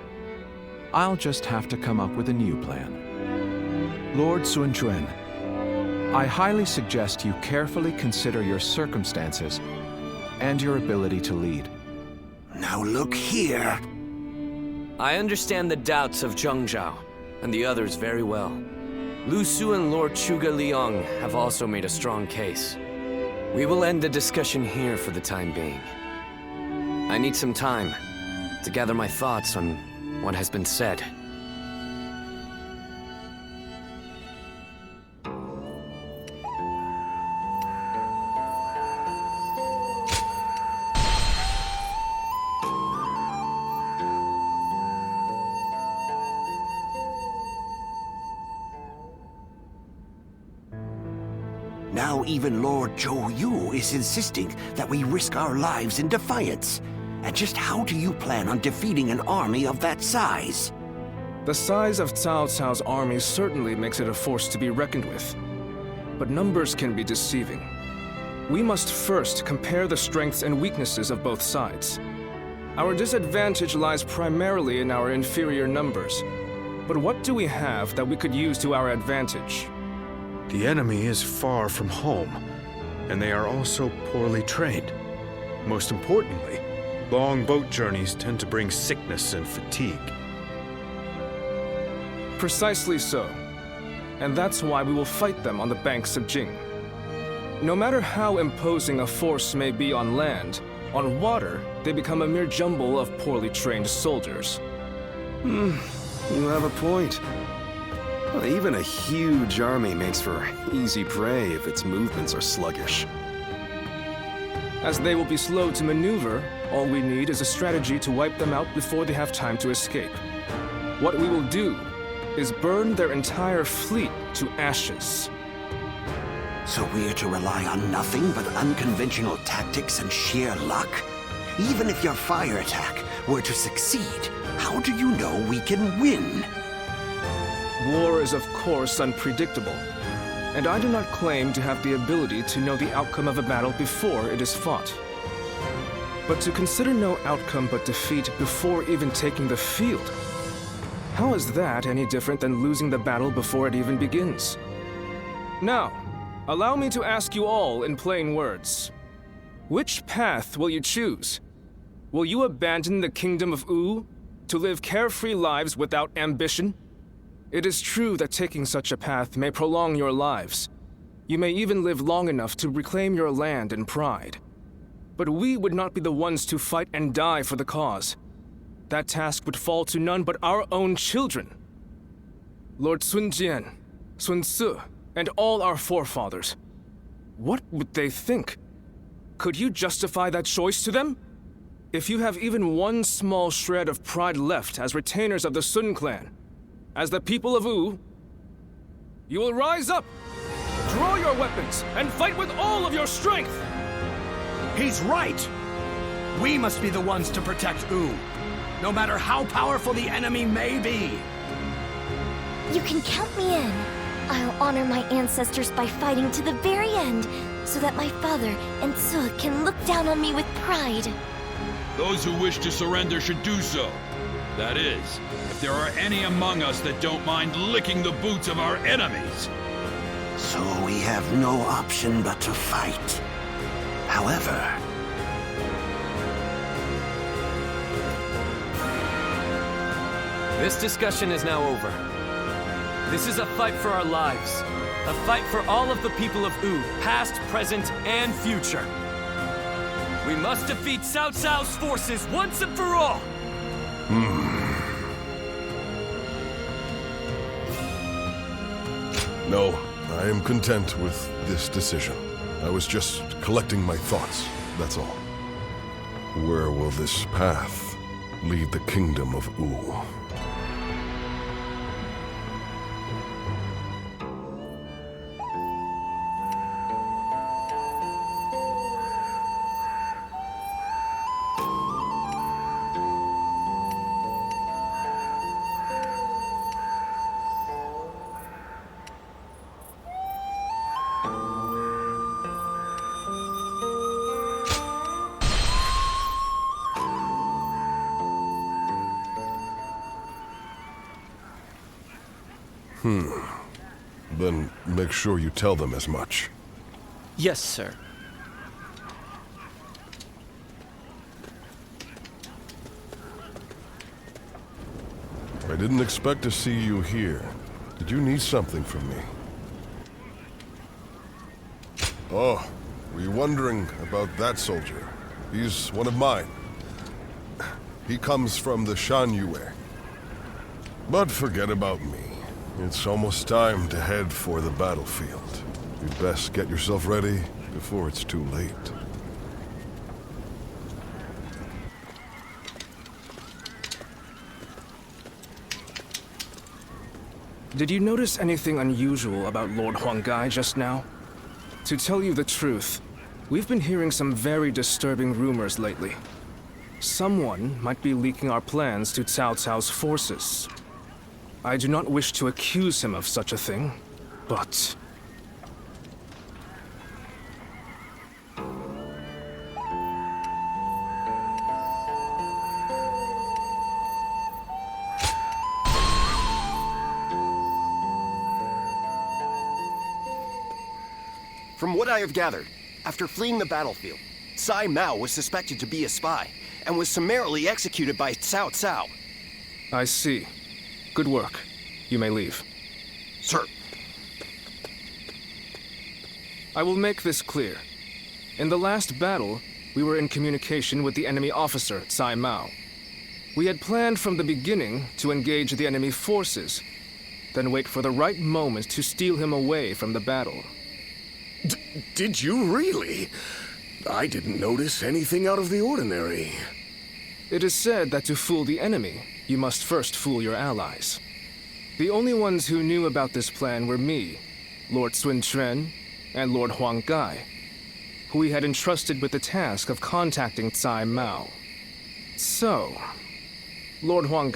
I'll just have to come up with a new plan. Lord Sun Quan, I highly suggest you carefully consider your circumstances and your ability to lead. Now look here. I understand the doubts of Zheng Zhao and the others very well. Lu Su and Lord Zhuge Liang have also made a strong case. We will end the discussion here for the time being. I need some time to gather my thoughts on what has been said. Now even Lord Zhou Yu is insisting that we risk our lives in defiance. And just how do you plan on defeating an army of that size? The size of Cao Cao's army certainly makes it a force to be reckoned with. But numbers can be deceiving. We must first compare the strengths and weaknesses of both sides. Our disadvantage lies primarily in our inferior numbers. But what do we have that we could use to our advantage? The enemy is far from home, and they are also poorly trained. Most importantly, long boat journeys tend to bring sickness and fatigue. Precisely so. And that's why we will fight them on the banks of Jing. No matter how imposing a force may be on land, on water, they become a mere jumble of poorly trained soldiers. You have a point. Well, even a huge army makes for easy prey if its movements are sluggish. As they will be slow to maneuver, all we need is a strategy to wipe them out before they have time to escape. What we will do is burn their entire fleet to ashes. So we're to rely on nothing but unconventional tactics and sheer luck? Even if your fire attack were to succeed, how do you know we can win? War is of course unpredictable, and I do not claim to have the ability to know the outcome of a battle before it is fought. But to consider no outcome but defeat before even taking the field, how is that any different than losing the battle before it even begins? Now, allow me to ask you all in plain words. Which path will you choose? Will you abandon the kingdom of Wu to live carefree lives without ambition? It is true that taking such a path may prolong your lives. You may even live long enough to reclaim your land and pride. But we would not be the ones to fight and die for the cause. That task would fall to none but our own children. Lord Sun Jian, Sun Ce, and all our forefathers. What would they think? Could you justify that choice to them? If you have even one small shred of pride left as retainers of the Sun clan, as the people of Wu, you will rise up, draw your weapons, and fight with all of your strength! He's right! We must be the ones to protect Wu. no matter how powerful the enemy may be. You can count me in. I'll honor my ancestors by fighting to the very end, so that my father and Tsu can look down on me with pride. Those who wish to surrender should do so. That is, if there are any among us that don't mind licking the boots of our enemies. So we have no option but to fight. However... This discussion is now over. This is a fight for our lives. A fight for all of the people of Wu, past, present, and future. We must defeat Cao Cao's forces once and for all! No, I am content with this decision. I was just collecting my thoughts, that's all. Where will this path lead the kingdom of Wu? Then make sure you tell them as much. Yes, sir. I didn't expect to see you here. Did you need something from me? Oh, were you wondering about that soldier? He's one of mine. He comes from the Shan Yue. But forget about me. It's almost time to head for the battlefield. You'd best get yourself ready before it's too late. Did you notice anything unusual about Lord Huang just now? To tell you the truth, we've been hearing some very disturbing rumors lately. Someone might be leaking our plans to Cao Cao's forces. I do not wish to accuse him of such a thing, but... From what I have gathered, after fleeing the battlefield, Sai Mao was suspected to be a spy, and was summarily executed by Cao Cao. I see. Good work. You may leave. Sir. I will make this clear. In the last battle, we were in communication with the enemy officer, Sai Mao. We had planned from the beginning to engage the enemy forces, then wait for the right moment to steal him away from the battle. Did you really? I didn't notice anything out of the ordinary. It is said that to fool the enemy, you must first fool your allies. The only ones who knew about this plan were me, Lord Sun Quan, and Lord Huang, who we had entrusted with the task of contacting Tsai Mao. So, Lord Huang,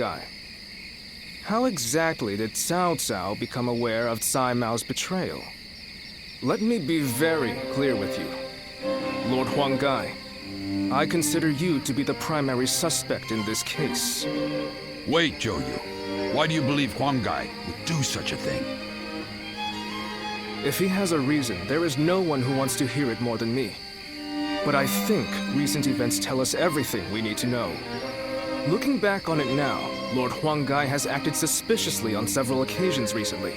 how exactly did Cao Cao become aware of Tsai Mao's betrayal? Let me be very clear with you. Lord Huang, I consider you to be the primary suspect in this case. Wait, Zhou. Why do you believe Huang would do such a thing? If he has a reason, there is no one who wants to hear it more than me. But I think recent events tell us everything we need to know. Looking back on it now, Lord Huang has acted suspiciously on several occasions recently.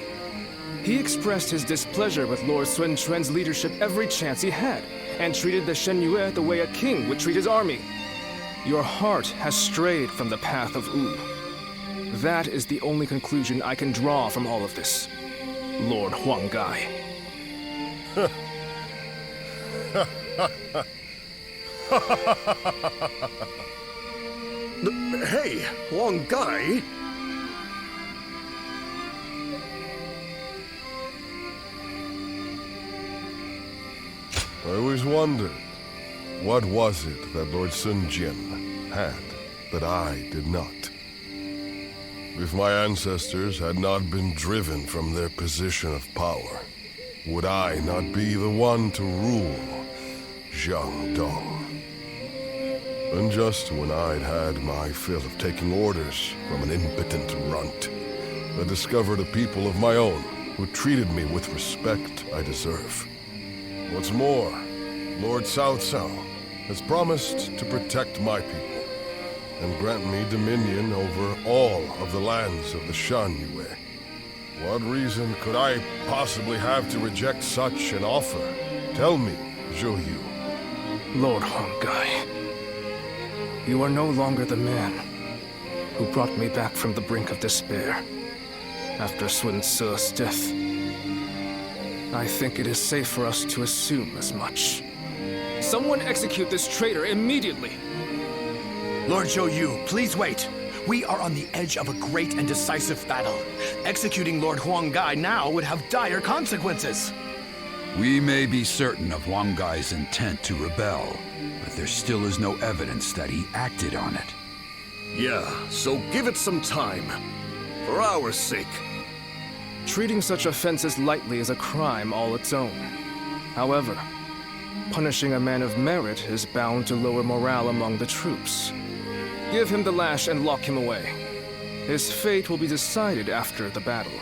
He expressed his displeasure with Lord Sun Quan's leadership every chance he had, and treated the Shen Yue the way a king would treat his army. Your heart has strayed from the path of Wu. That is the only conclusion I can draw from all of this, Lord Huang Hey, Huang I always wondered, what was it that Lord Sun Jian had? that I did not. If my ancestors had not been driven from their position of power, would I not be the one to rule Jiangdong? And just when I'd had my fill of taking orders from an impotent runt, I discovered a people of my own who treated me with respect I deserve. What's more, Lord Cao Cao has promised to protect my people and grant me dominion over all of the lands of the Shan Yue. What reason could I possibly have to reject such an offer? Tell me, Zhou Yu. Lord Huang, you are no longer the man who brought me back from the brink of despair after Sun Ce's death. I think it is safe for us to assume as much. Someone execute this traitor immediately! Lord Zhou Yu, please wait. We are on the edge of a great and decisive battle. Executing Lord Huang Gai now would have dire consequences. We may be certain of Huang Gai's intent to rebel, but there still is no evidence that he acted on it. Yeah, so give it some time. For our sake. Treating such offenses lightly is a crime all its own. However, punishing a man of merit is bound to lower morale among the troops. Give him the lash and lock him away. His fate will be decided after the battle.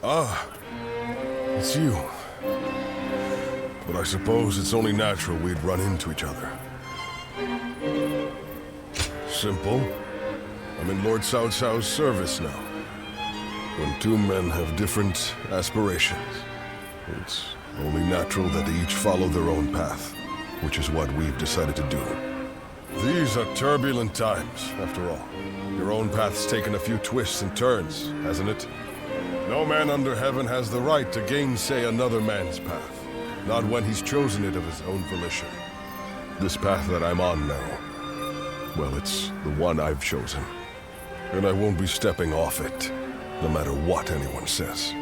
Ah, it's you. But I suppose it's only natural we'd run into each other. Simple. I'm in Lord Cao Cao's service now. When two men have different aspirations, it's only natural that they each follow their own path, which is what we've decided to do. These are turbulent times, after all. Your own path's taken a few twists and turns, hasn't it? No man under heaven has the right to gainsay another man's path, not when he's chosen it of his own volition. This path that I'm on now, well, it's the one I've chosen, and I won't be stepping off it, no matter what anyone says.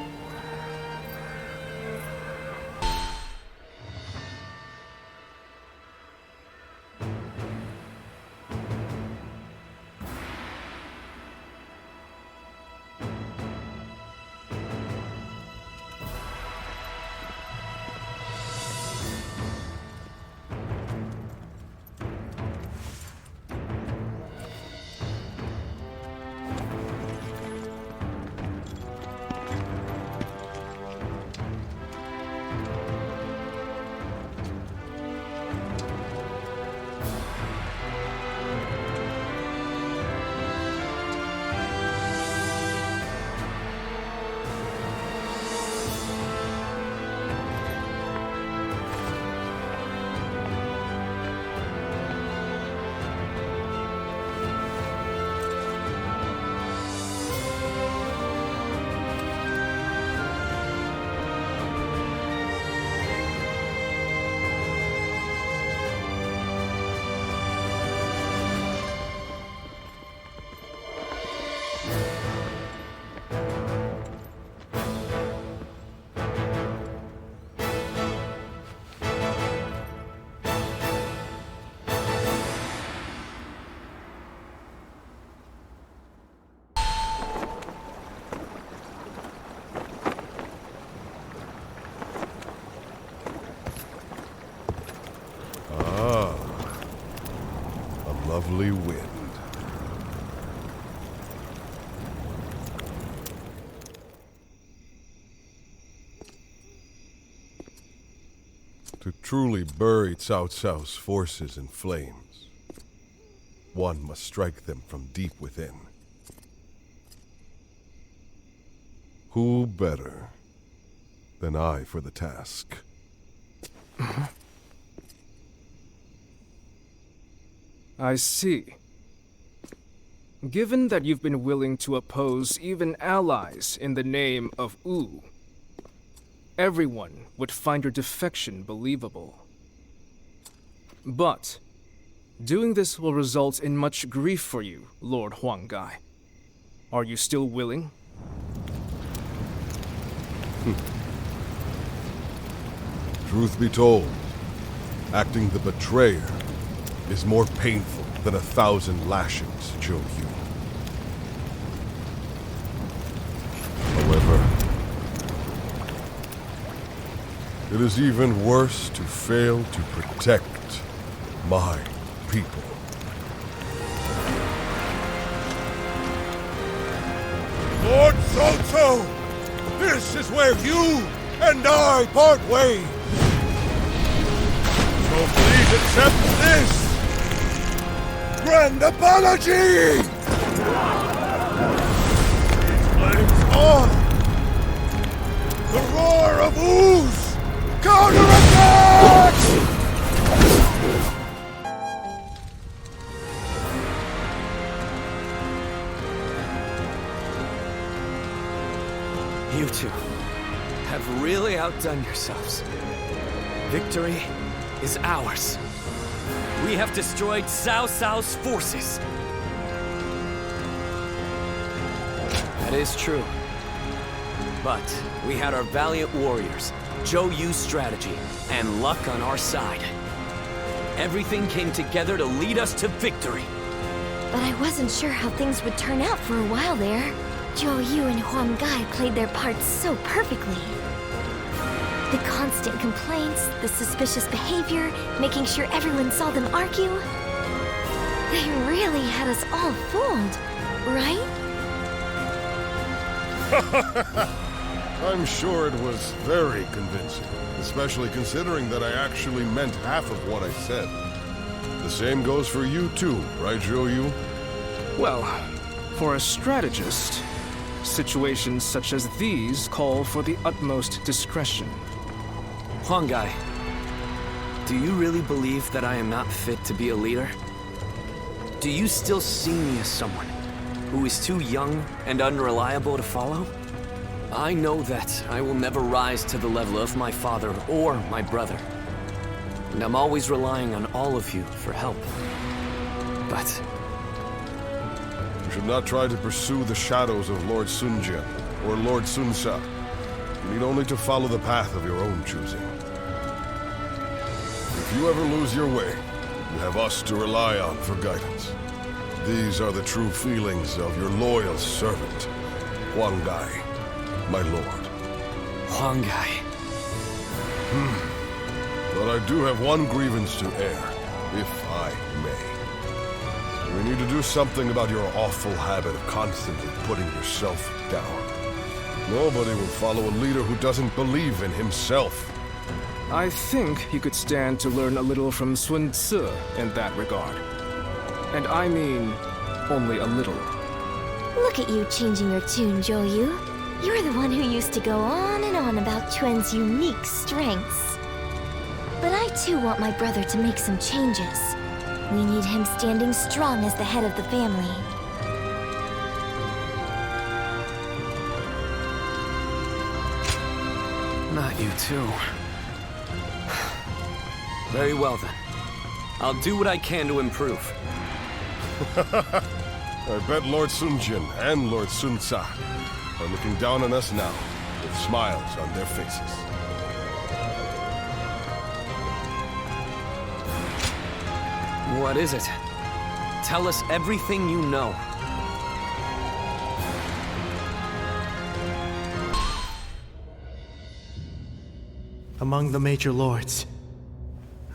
Lovely wind. To truly bury Cao Cao's forces in flames, one must strike them from deep within. Who better than I for the task? I see. Given that you've been willing to oppose even allies in the name of Wu, everyone would find your defection believable. But doing this will result in much grief for you, Lord Huang. Are you still willing? Truth be told, acting the betrayer is more painful than 1,000 lashings, Zhou Yu. However, it is even worse to fail to protect my people. Lord Soto! This is where you and I part ways! So please accept this! Grand apology! Flames on! The roar of ooze! Counterattack! You two have really outdone yourselves. Victory is ours. We have destroyed Cao Cao's forces. That is true. But we had our valiant warriors, Zhou Yu's strategy, and luck on our side. Everything came together to lead us to victory. But I wasn't sure how things would turn out for a while there. Zhou Yu and Huang Gai played their parts so perfectly. The constant complaints, the suspicious behavior, making sure everyone saw them argue. They really had us all fooled, right? I'm sure it was very convincing, especially considering that I actually meant half of what I said. The same goes for you too, right, Zhou Yu? Well, for a strategist, situations such as these call for the utmost discretion. Huang Gai, do you really believe that I am not fit to be a leader? Do you still see me as someone who is too young and unreliable to follow? I know that I will never rise to the level of my father or my brother. And I'm always relying on all of you for help. But you should not try to pursue the shadows of Lord Sun Jian or Lord Sun Sa. You need only to follow the path of your own choosing. If you ever lose your way, you have us to rely on for guidance. These are the true feelings of your loyal servant, Huang Gai, my lord. Huang Gai. But I do have one grievance to air, if I may. We need to do something about your awful habit of constantly putting yourself down. Nobody will follow a leader who doesn't believe in himself. I think you could stand to learn a little from Sun Tzu in that regard. And I mean, only a little. Look at you changing your tune, Zhou Yu. You're the one who used to go on and on about Quen's unique strengths. But I too want my brother to make some changes. We need him standing strong as the head of the family. Not you too. Very well then. I'll do what I can to improve. I bet Lord Sun Jian and Lord Sun Sa are looking down on us now, with smiles on their faces. What is it? Tell us everything you know. Among the major lords,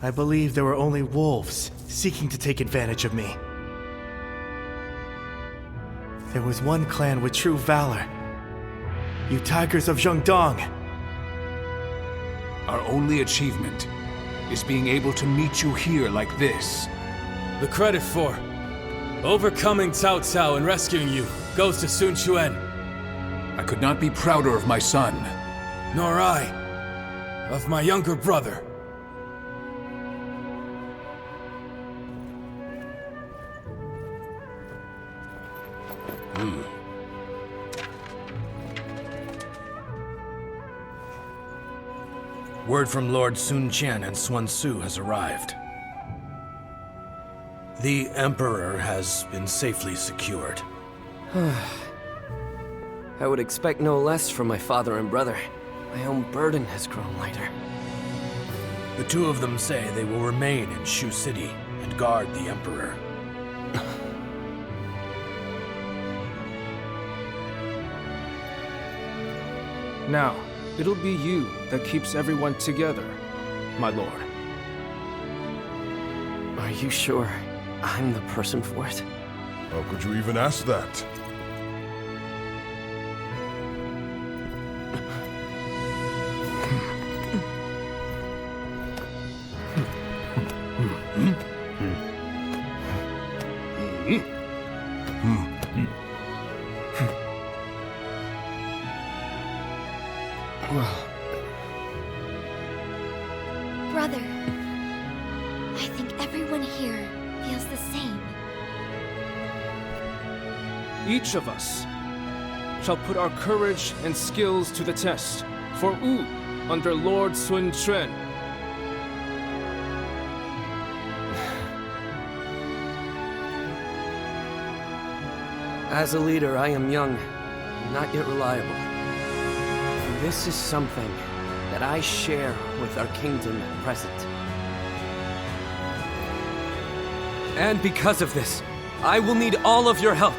I believe there were only wolves seeking to take advantage of me. There was one clan with true valor. You tigers of Zhengdong. Our only achievement is being able to meet you here like this. The credit for Overcoming Cao Cao and rescuing you goes to Sun Quan. I could not be prouder of my son. Nor I, of my younger brother. Word from Lord Sun Quan and Xuan Su has arrived. The Emperor has been safely secured. I would expect no less from my father and brother. My own burden has grown lighter. The two of them say they will remain in Shu City and guard the Emperor. Now, it'll be you that keeps everyone together, my lord. Are you sure I'm the person for it? How could you even ask that? Brother, I think everyone here feels the same. Each of us shall put our courage and skills to the test for Wu under Lord Sun Quan. As a leader, I am young, not yet reliable. And this is something that I share with our kingdom at present. And because of this, I will need all of your help.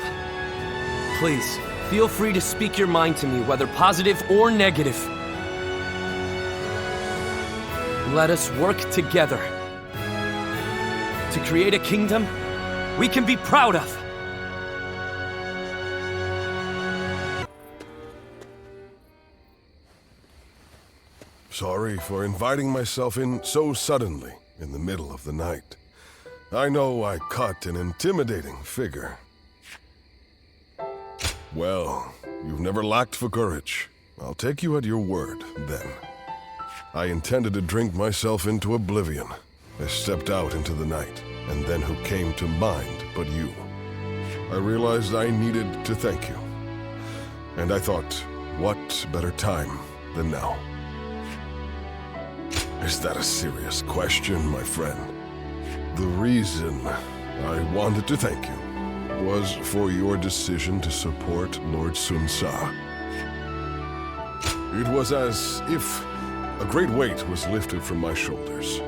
Please, feel free to speak your mind to me, whether positive or negative. Let us work together to create a kingdom we can be proud of. Sorry for inviting myself in so suddenly in the middle of the night. I know I cut an intimidating figure. Well, you've never lacked for courage. I'll take you at your word, then. I intended to drink myself into oblivion. I stepped out into the night, and then who came to mind but you? I realized I needed to thank you. And I thought, what better time than now? Is that a serious question, my friend? The reason I wanted to thank you was for your decision to support Lord Sun Sa. It was as if a great weight was lifted from my shoulders.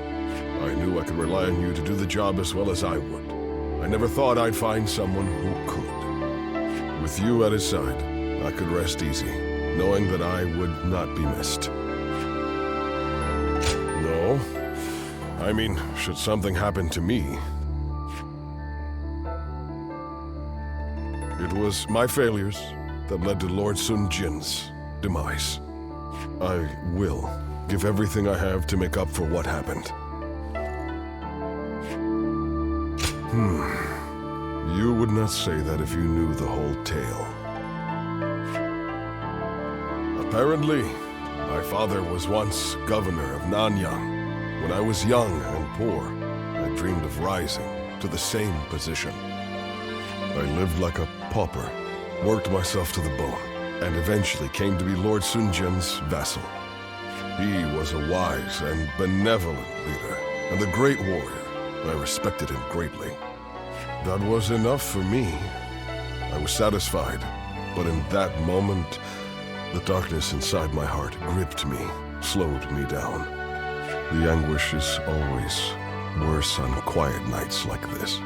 I knew I could rely on you to do the job as well as I would. I never thought I'd find someone who could. With you at his side, I could rest easy, knowing that I would not be missed. No. I mean, should something happen to me, it was my failures that led to Lord Sun Jin's demise. I will give everything I have to make up for what happened. You would not say that if you knew the whole tale. Apparently, my father was once governor of Nanyang. When I was young and poor, I dreamed of rising to the same position. I lived like a pauper, worked myself to the bone, and eventually came to be Lord Sun Jin's vassal. He was a wise and benevolent leader, and a great warrior. I respected him greatly. That was enough for me. I was satisfied, but in that moment, the darkness inside my heart gripped me, slowed me down. The anguish is always worse on quiet nights like this.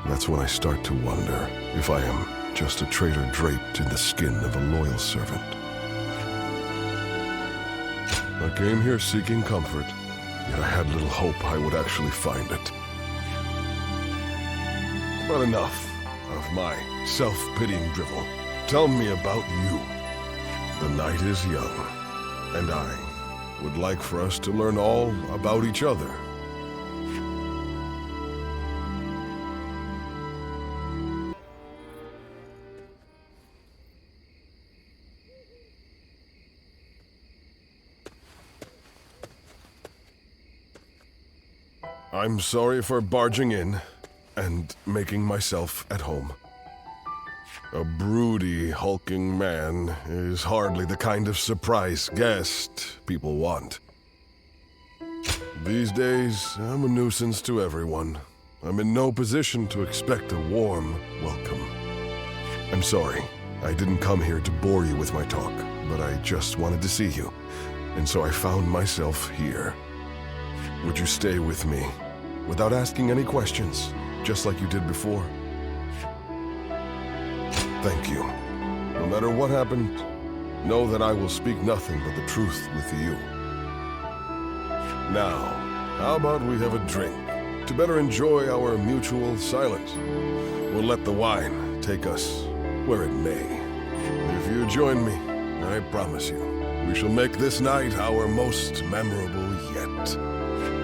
That's when I start to wonder if I am just a traitor draped in the skin of a loyal servant. I came here seeking comfort, yet I had little hope I would actually find it. But enough of my self-pitying drivel. Tell me about you. The night is young, and I would like for us to learn all about each other. I'm sorry for barging in and making myself at home. A broody, hulking man is hardly the kind of surprise guest people want. These days, I'm a nuisance to everyone. I'm in no position to expect a warm welcome. I'm sorry, I didn't come here to bore you with my talk, but I just wanted to see you, and so I found myself here. Would you stay with me, without asking any questions, just like you did before? Thank you. No matter what happened, know that I will speak nothing but the truth with you. Now, how about we have a drink, to better enjoy our mutual silence? We'll let the wine take us where it may. If you join me, I promise you, we shall make this night our most memorable yet.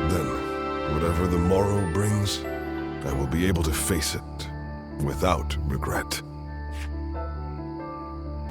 Then, whatever the morrow brings, I will be able to face it without regret.